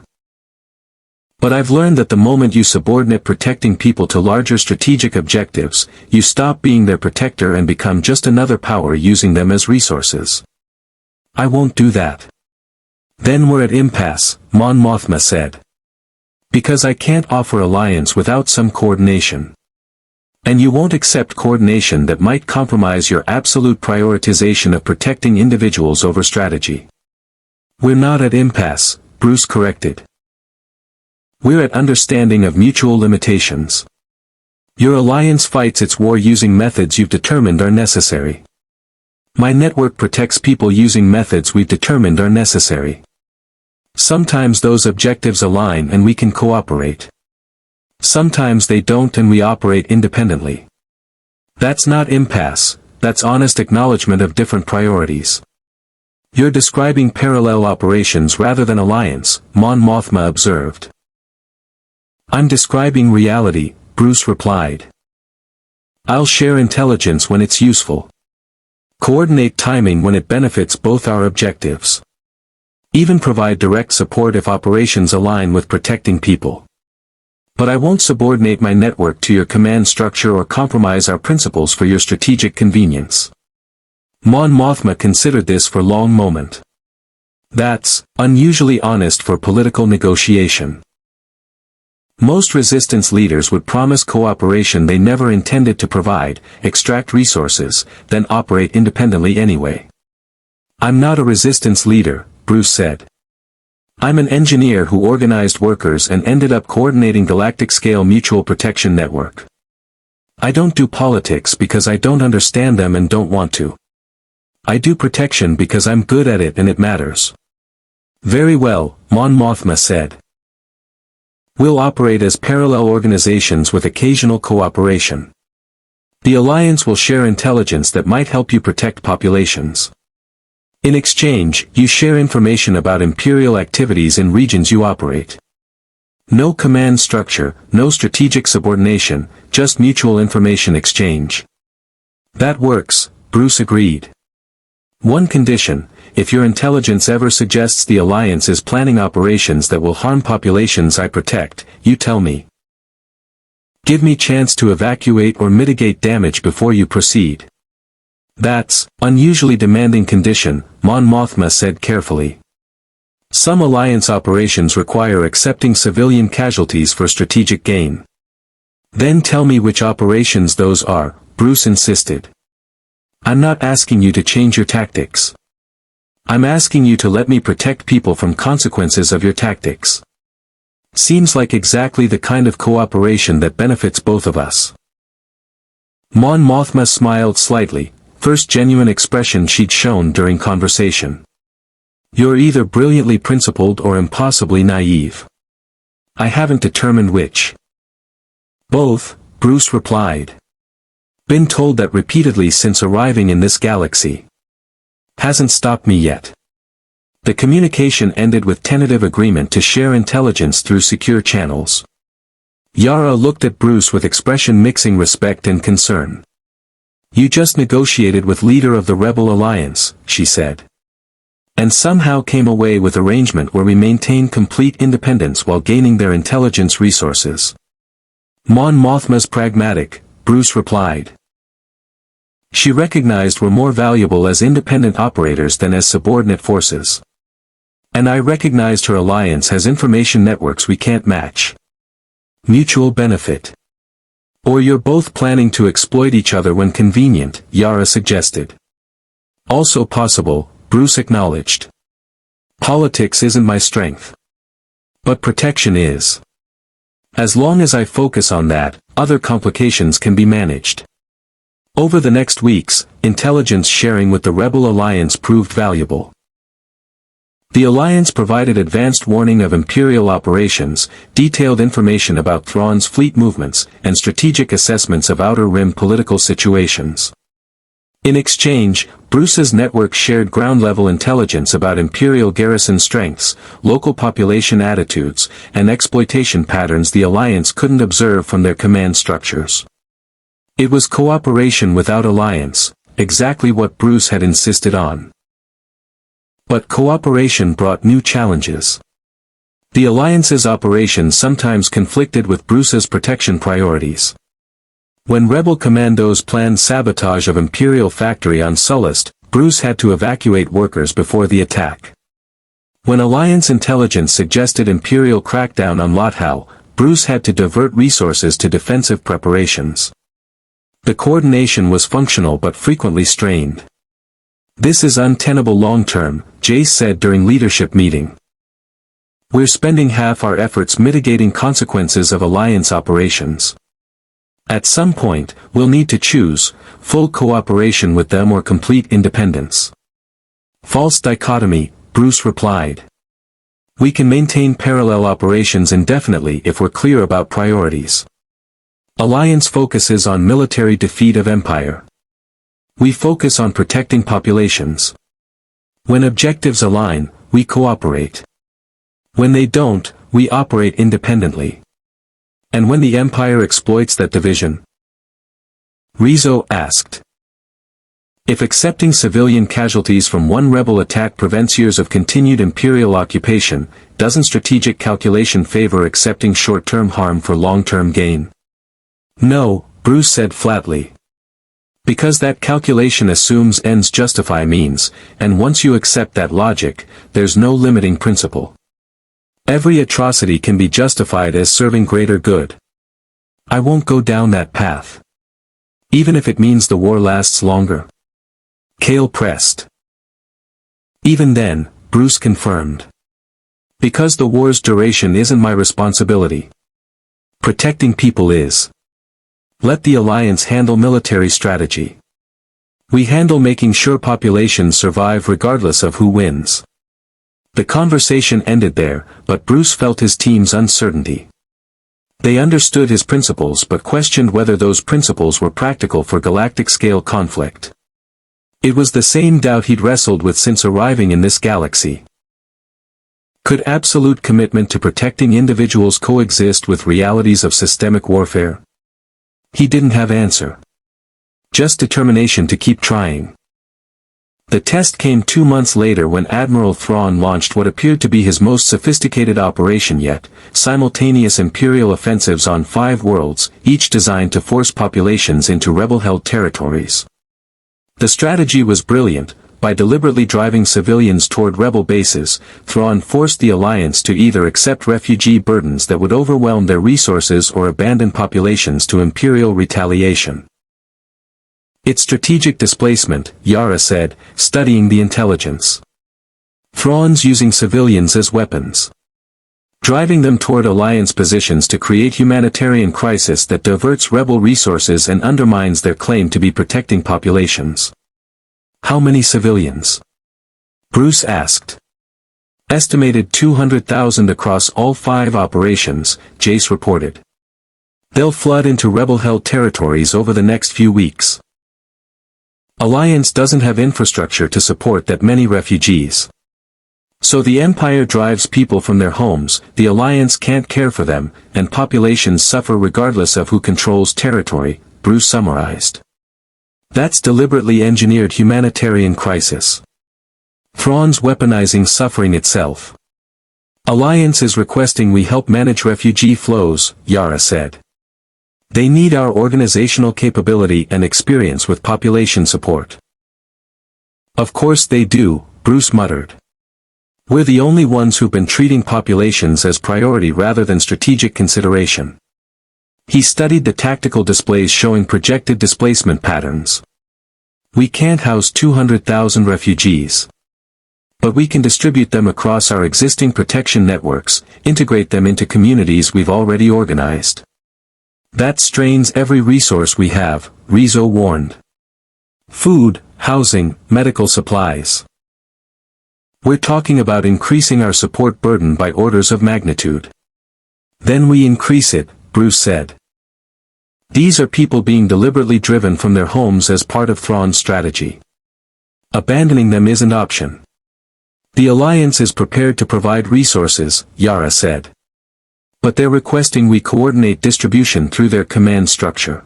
But I've learned that the moment you subordinate protecting people to larger strategic objectives, you stop being their protector and become just another power using them as resources. I won't do that. Then we're at impasse, Mon Mothma said. Because I can't offer alliance without some coordination. And you won't accept coordination that might compromise your absolute prioritization of protecting individuals over strategy. We're not at impasse, Bruce corrected. We're at understanding of mutual limitations. Your alliance fights its war using methods you've determined are necessary. My network protects people using methods we've determined are necessary. Sometimes those objectives align and we can cooperate. Sometimes they don't and we operate independently. That's not impasse, that's honest acknowledgement of different priorities. You're describing parallel operations rather than alliance, Mon Mothma observed. I'm describing reality, Bruce replied. I'll share intelligence when it's useful. Coordinate timing when it benefits both our objectives. Even provide direct support if operations align with protecting people. But I won't subordinate my network to your command structure or compromise our principles for your strategic convenience. Mon Mothma considered this for a long moment. That's unusually honest for political negotiation. Most resistance leaders would promise cooperation they never intended to provide, extract resources, then operate independently anyway. I'm not a resistance leader, Bruce said. I'm an engineer who organized workers and ended up coordinating galactic-scale mutual protection network. I don't do politics because I don't understand them and don't want to. I do protection because I'm good at it and it matters. Very well, Mon Mothma said. We'll operate as parallel organizations with occasional cooperation. The Alliance will share intelligence that might help you protect populations. In exchange, you share information about Imperial activities in regions you operate. No command structure, no strategic subordination, just mutual information exchange. That works, Bruce agreed. One condition: if your intelligence ever suggests the Alliance is planning operations that will harm populations I protect, you tell me. Give me chance to evacuate or mitigate damage before you proceed. That's unusually demanding condition, Mon Mothma said carefully. Some Alliance operations require accepting civilian casualties for strategic gain. Then tell me which operations those are, Bruce insisted. I'm not asking you to change your tactics. I'm asking you to let me protect people from consequences of your tactics. Seems like exactly the kind of cooperation that benefits both of us. Mon Mothma smiled slightly, first genuine expression she'd shown during conversation. You're either brilliantly principled or impossibly naive. I haven't determined which. Both, Bruce replied. Been told that repeatedly since arriving in this galaxy. Hasn't stopped me yet. The communication ended with tentative agreement to share intelligence through secure channels. Yara looked at Bruce with expression mixing respect and concern. You just negotiated with leader of the Rebel Alliance, she said. And somehow came away with arrangement where we maintain complete independence while gaining their intelligence resources. Mon Mothma's pragmatic, Bruce replied. She recognized we're more valuable as independent operators than as subordinate forces. And I recognized her alliance has information networks we can't match. Mutual benefit. Or you're both planning to exploit each other when convenient, Yara suggested. Also possible, Bruce acknowledged. Politics isn't my strength. But protection is. As long as I focus on that, other complications can be managed. Over the next weeks, intelligence sharing with the Rebel Alliance proved valuable. The Alliance provided advanced warning of Imperial operations, detailed information about Thrawn's fleet movements, and strategic assessments of Outer Rim political situations. In exchange, Bruce's network shared ground-level intelligence about Imperial garrison strengths, local population attitudes, and exploitation patterns the Alliance couldn't observe from their command structures. It was cooperation without alliance, exactly what Bruce had insisted on. But cooperation brought new challenges. The Alliance's operations sometimes conflicted with Bruce's protection priorities. When rebel commandos planned sabotage of Imperial factory on Sullust, Bruce had to evacuate workers before the attack. When Alliance intelligence suggested Imperial crackdown on Lothal, Bruce had to divert resources to defensive preparations. The coordination was functional but frequently strained. This is untenable long-term, Jace said during leadership meeting. We're spending half our efforts mitigating consequences of Alliance operations. At some point, we'll need to choose, full cooperation with them or complete independence. False dichotomy, Bruce replied. We can maintain parallel operations indefinitely if we're clear about priorities. Alliance focuses on military defeat of Empire. We focus on protecting populations. When objectives align, we cooperate. When they don't, we operate independently. And when the Empire exploits that division? Rizzo asked. If accepting civilian casualties from one rebel attack prevents years of continued Imperial occupation, doesn't strategic calculation favor accepting short-term harm for long-term gain? No, Bruce said flatly. Because that calculation assumes ends justify means, and once you accept that logic, there's no limiting principle. Every atrocity can be justified as serving greater good. I won't go down that path. Even if it means the war lasts longer. Cale pressed. Even then, Bruce confirmed. Because the war's duration isn't my responsibility. Protecting people is. Let the Alliance handle military strategy. We handle making sure populations survive regardless of who wins. The conversation ended there, but Bruce felt his team's uncertainty. They understood his principles but questioned whether those principles were practical for galactic-scale conflict. It was the same doubt he'd wrestled with since arriving in this galaxy. Could absolute commitment to protecting individuals coexist with realities of systemic warfare? He didn't have answer. Just determination to keep trying. The test came 2 months later when Admiral Thrawn launched what appeared to be his most sophisticated operation yet, simultaneous Imperial offensives on 5 worlds, each designed to force populations into rebel-held territories. The strategy was brilliant. By deliberately driving civilians toward rebel bases, Thrawn forced the Alliance to either accept refugee burdens that would overwhelm their resources or abandon populations to Imperial retaliation. It's strategic displacement, Yara said, studying the intelligence. Thrawn's using civilians as weapons. Driving them toward Alliance positions to create humanitarian crisis that diverts rebel resources and undermines their claim to be protecting populations. How many civilians? Bruce asked. Estimated 200,000 across all 5 operations, Jace reported. They'll flood into rebel-held territories over the next few weeks. Alliance doesn't have infrastructure to support that many refugees. So the Empire drives people from their homes, the Alliance can't care for them, and populations suffer regardless of who controls territory, Bruce summarized. That's deliberately engineered humanitarian crisis. Thrawn's weaponizing suffering itself. Alliance is requesting we help manage refugee flows, Yara said. They need our organizational capability and experience with population support. Of course they do, Bruce muttered. We're the only ones who've been treating populations as priority rather than strategic consideration. He studied the tactical displays showing projected displacement patterns. We can't house 200,000 refugees. But we can distribute them across our existing protection networks, integrate them into communities we've already organized. That strains every resource we have, Rizzo warned. Food, housing, medical supplies. We're talking about increasing our support burden by orders of magnitude. Then we increase it, Bruce said. These are people being deliberately driven from their homes as part of Thrawn's strategy. Abandoning them is an option. The Alliance is prepared to provide resources, Yara said. But they're requesting we coordinate distribution through their command structure.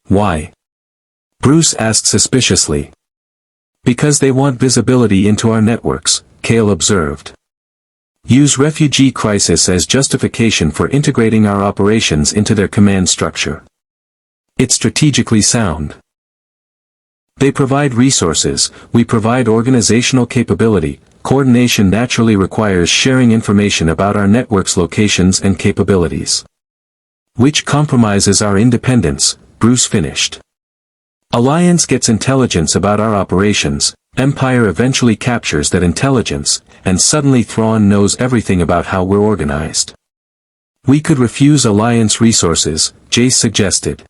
Why? Bruce asked suspiciously. Because they want visibility into our networks, Cale observed. Use refugee crisis as justification for integrating our operations into their command structure. It's strategically sound. They provide resources, we provide organizational capability. Coordination naturally requires sharing information about our network's locations and capabilities. Which compromises our independence, Bruce finished. Alliance gets intelligence about our operations, Empire eventually captures that intelligence, and suddenly Thrawn knows everything about how we're organized. We could refuse Alliance resources, Jace suggested.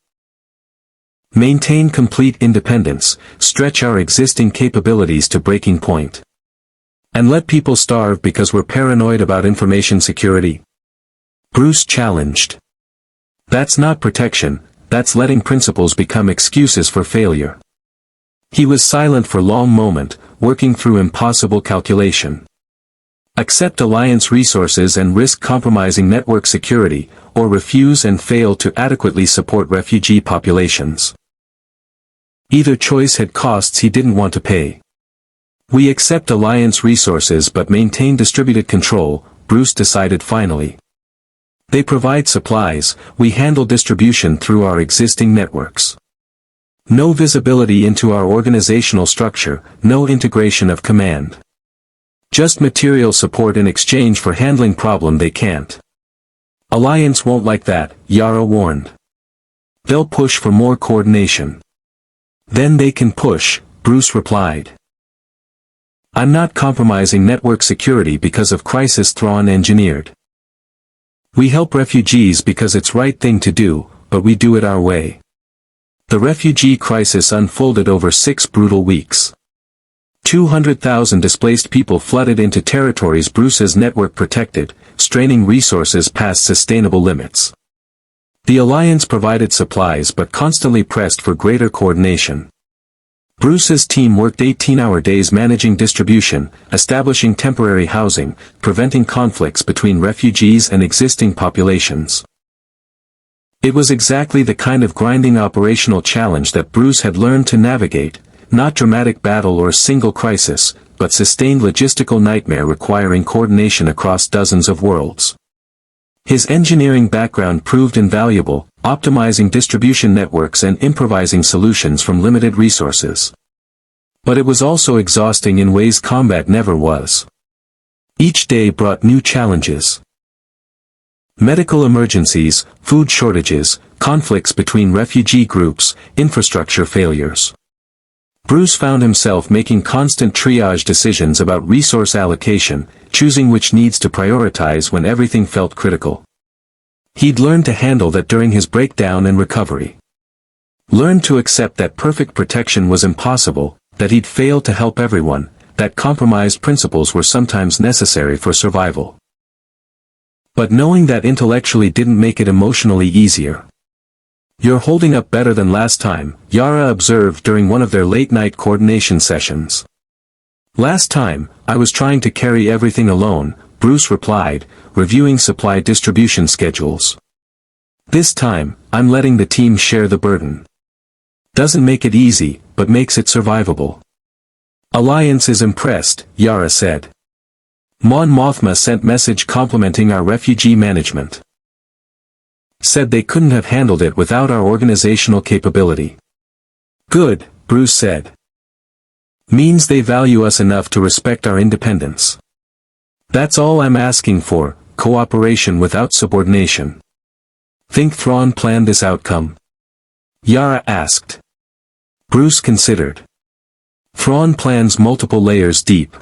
Maintain complete independence, stretch our existing capabilities to breaking point. And let people starve because we're paranoid about information security? Bruce challenged. That's not protection, that's letting principles become excuses for failure. He was silent for a long moment, working through impossible calculation. Accept Alliance resources and risk compromising network security, or refuse and fail to adequately support refugee populations. Either choice had costs he didn't want to pay. We accept Alliance resources but maintain distributed control, Bruce decided finally. They provide supplies, we handle distribution through our existing networks. No visibility into our organizational structure, no integration of command. Just material support in exchange for handling problem they can't. Alliance won't like that, Yara warned. They'll push for more coordination. Then they can push, Bruce replied. I'm not compromising network security because of crisis Thrawn engineered. We help refugees because it's right thing to do, but we do it our way. The refugee crisis unfolded over 6 brutal weeks. 200,000 displaced people flooded into territories Bruce's network protected, straining resources past sustainable limits. The Alliance provided supplies but constantly pressed for greater coordination. Bruce's team worked 18-hour days managing distribution, establishing temporary housing, preventing conflicts between refugees and existing populations. It was exactly the kind of grinding operational challenge that Bruce had learned to navigate, not dramatic battle or single crisis, but sustained logistical nightmare requiring coordination across dozens of worlds. His engineering background proved invaluable, optimizing distribution networks and improvising solutions from limited resources. But it was also exhausting in ways combat never was. Each day brought new challenges. Medical emergencies, food shortages, conflicts between refugee groups, infrastructure failures. Bruce found himself making constant triage decisions about resource allocation, choosing which needs to prioritize when everything felt critical. He'd learned to handle that during his breakdown and recovery. Learned to accept that perfect protection was impossible, that he'd failed to help everyone, that compromised principles were sometimes necessary for survival. But knowing that intellectually didn't make it emotionally easier. You're holding up better than last time, Yara observed during one of their late-night coordination sessions. Last time, I was trying to carry everything alone, Bruce replied, reviewing supply distribution schedules. This time, I'm letting the team share the burden. Doesn't make it easy, but makes it survivable. Alliance is impressed, Yara said. Mon Mothma sent message complimenting our refugee management. Said they couldn't have handled it without our organizational capability. Good, Bruce said. Means they value us enough to respect our independence. That's all I'm asking for, cooperation without subordination. Think Thrawn planned this outcome? Yara asked. Bruce considered. Thrawn plans multiple layers deep.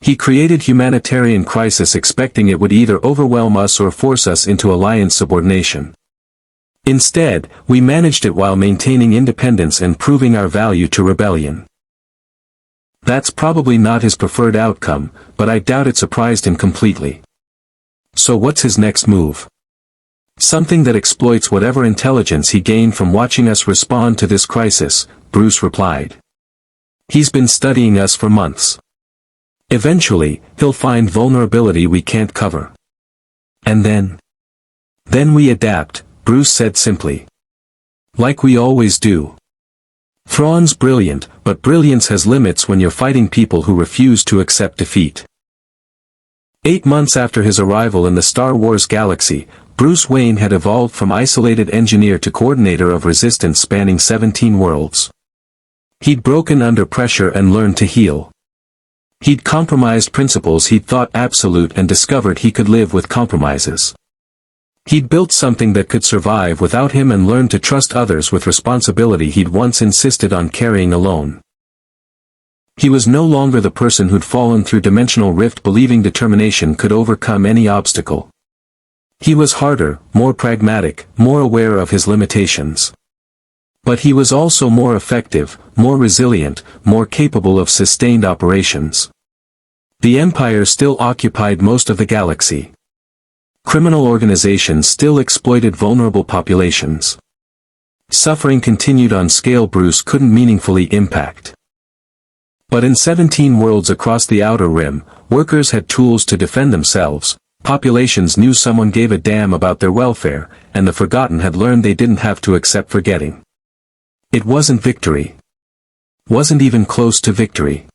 He created humanitarian crisis expecting it would either overwhelm us or force us into Alliance subordination. Instead, we managed it while maintaining independence and proving our value to rebellion. That's probably not his preferred outcome, but I doubt it surprised him completely. So what's his next move? Something that exploits whatever intelligence he gained from watching us respond to this crisis, Bruce replied. He's been studying us for months. Eventually, he'll find vulnerability we can't cover. And then? Then we adapt, Bruce said simply. Like we always do. Thrawn's brilliant, but brilliance has limits when you're fighting people who refuse to accept defeat. 8 months after his arrival in the Star Wars galaxy, Bruce Wayne had evolved from isolated engineer to coordinator of resistance spanning 17 worlds. He'd broken under pressure and learned to heal. He'd compromised principles he'd thought absolute and discovered he could live with compromises. He'd built something that could survive without him and learned to trust others with responsibility he'd once insisted on carrying alone. He was no longer the person who'd fallen through dimensional rift believing determination could overcome any obstacle. He was harder, more pragmatic, more aware of his limitations. But he was also more effective, more resilient, more capable of sustained operations. The Empire still occupied most of the galaxy. Criminal organizations still exploited vulnerable populations. Suffering continued on scale Bruce couldn't meaningfully impact. But in 17 worlds across the Outer Rim, workers had tools to defend themselves, populations knew someone gave a damn about their welfare, and the Forgotten had learned they didn't have to accept forgetting. It wasn't victory. Wasn't even close to victory.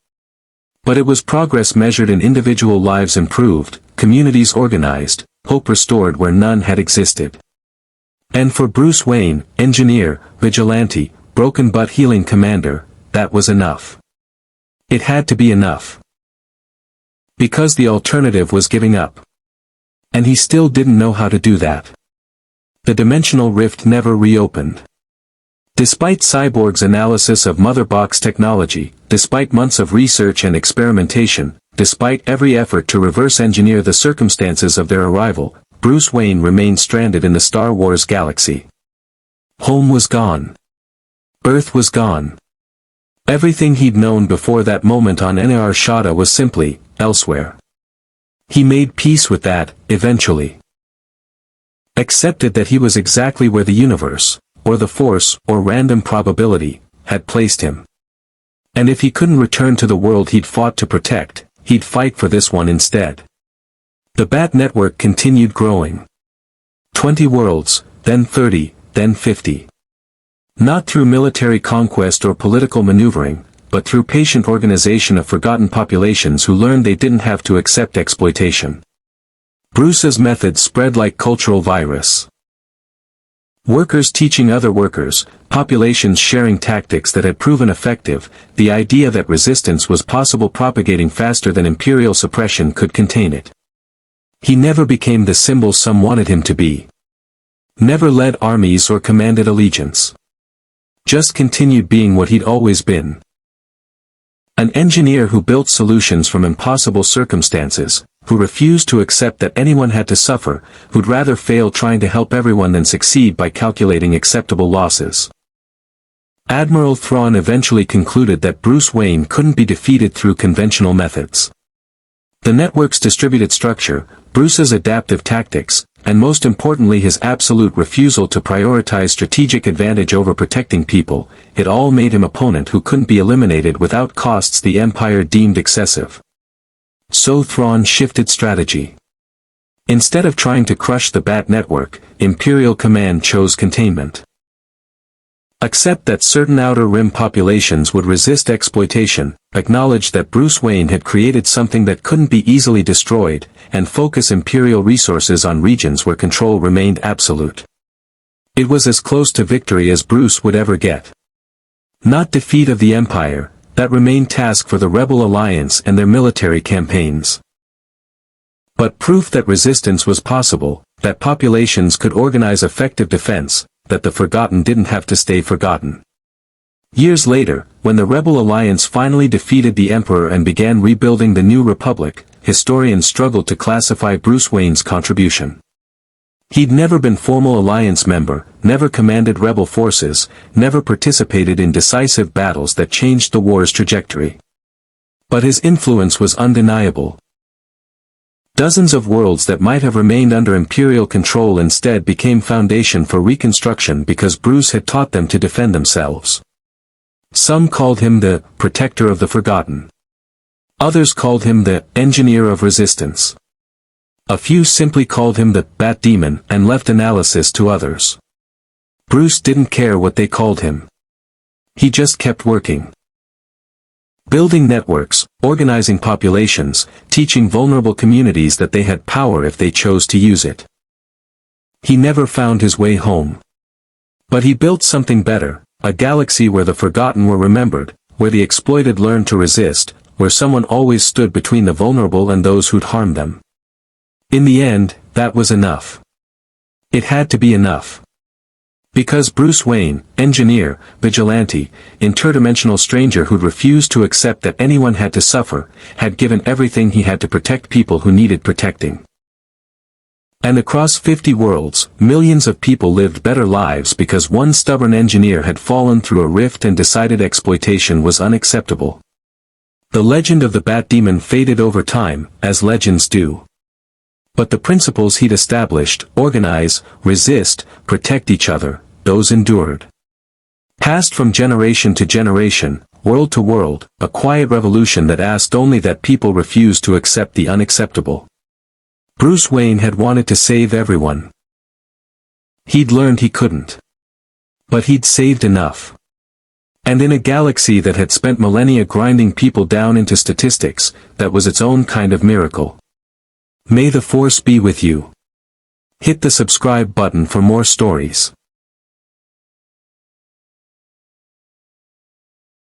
But it was progress measured in individual lives improved, communities organized, hope restored where none had existed. And for Bruce Wayne, engineer, vigilante, broken but healing commander, that was enough. It had to be enough. Because the alternative was giving up. And he still didn't know how to do that. The dimensional rift never reopened. Despite Cyborg's analysis of Mother Box technology, despite months of research and experimentation, despite every effort to reverse engineer the circumstances of their arrival, Bruce Wayne remained stranded in the Star Wars galaxy. Home was gone. Earth was gone. Everything he'd known before that moment on Nar Shaddaa was simply, elsewhere. He made peace with that, eventually. Accepted that he was exactly where the universe, or the Force, or random probability, had placed him. And if he couldn't return to the world he'd fought to protect, he'd fight for this one instead. The Bat Network continued growing. 20 worlds, then 30, then 50. Not through military conquest or political maneuvering, but through patient organization of forgotten populations who learned they didn't have to accept exploitation. Bruce's method spread like cultural virus. Workers teaching other workers, populations sharing tactics that had proven effective, the idea that resistance was possible propagating faster than imperial suppression could contain it. He never became the symbol some wanted him to be. Never led armies or commanded allegiance. Just continued being what he'd always been. An engineer who built solutions from impossible circumstances, who refused to accept that anyone had to suffer, who'd rather fail trying to help everyone than succeed by calculating acceptable losses. Admiral Thrawn eventually concluded that Bruce Wayne couldn't be defeated through conventional methods. The network's distributed structure, Bruce's adaptive tactics, and most importantly his absolute refusal to prioritize strategic advantage over protecting people, it all made him an opponent who couldn't be eliminated without costs the Empire deemed excessive. So Thrawn shifted strategy. Instead of trying to crush the Bat Network, Imperial Command chose containment. Accept that certain Outer Rim populations would resist exploitation, acknowledge that Bruce Wayne had created something that couldn't be easily destroyed, and focus Imperial resources on regions where control remained absolute. It was as close to victory as Bruce would ever get. Not defeat of the Empire, that remained task for the Rebel Alliance and their military campaigns. But proof that resistance was possible, that populations could organize effective defense, that the Forgotten didn't have to stay forgotten. Years later, when the Rebel Alliance finally defeated the Emperor and began rebuilding the New Republic, historians struggled to classify Bruce Wayne's contribution. He'd never been formal Alliance member, never commanded rebel forces, never participated in decisive battles that changed the war's trajectory. But his influence was undeniable. Dozens of worlds that might have remained under Imperial control instead became foundation for reconstruction because Bruce had taught them to defend themselves. Some called him the protector of the forgotten. Others called him the engineer of resistance. A few simply called him the Bat Demon and left analysis to others. Bruce didn't care what they called him. He just kept working. Building networks, organizing populations, teaching vulnerable communities that they had power if they chose to use it. He never found his way home. But he built something better, a galaxy where the forgotten were remembered, where the exploited learned to resist, where someone always stood between the vulnerable and those who'd harmed them. In the end, that was enough. It had to be enough. Because Bruce Wayne, engineer, vigilante, interdimensional stranger who'd refused to accept that anyone had to suffer, had given everything he had to protect people who needed protecting. And across 50 worlds, millions of people lived better lives because one stubborn engineer had fallen through a rift and decided exploitation was unacceptable. The legend of the Bat-Demon faded over time, as legends do. But the principles he'd established, organize, resist, protect each other, those endured. Passed from generation to generation, world to world, a quiet revolution that asked only that people refuse to accept the unacceptable. Bruce Wayne had wanted to save everyone. He'd learned he couldn't. But he'd saved enough. And in a galaxy that had spent millennia grinding people down into statistics, that was its own kind of miracle. May the Force be with you. Hit the subscribe button for more stories.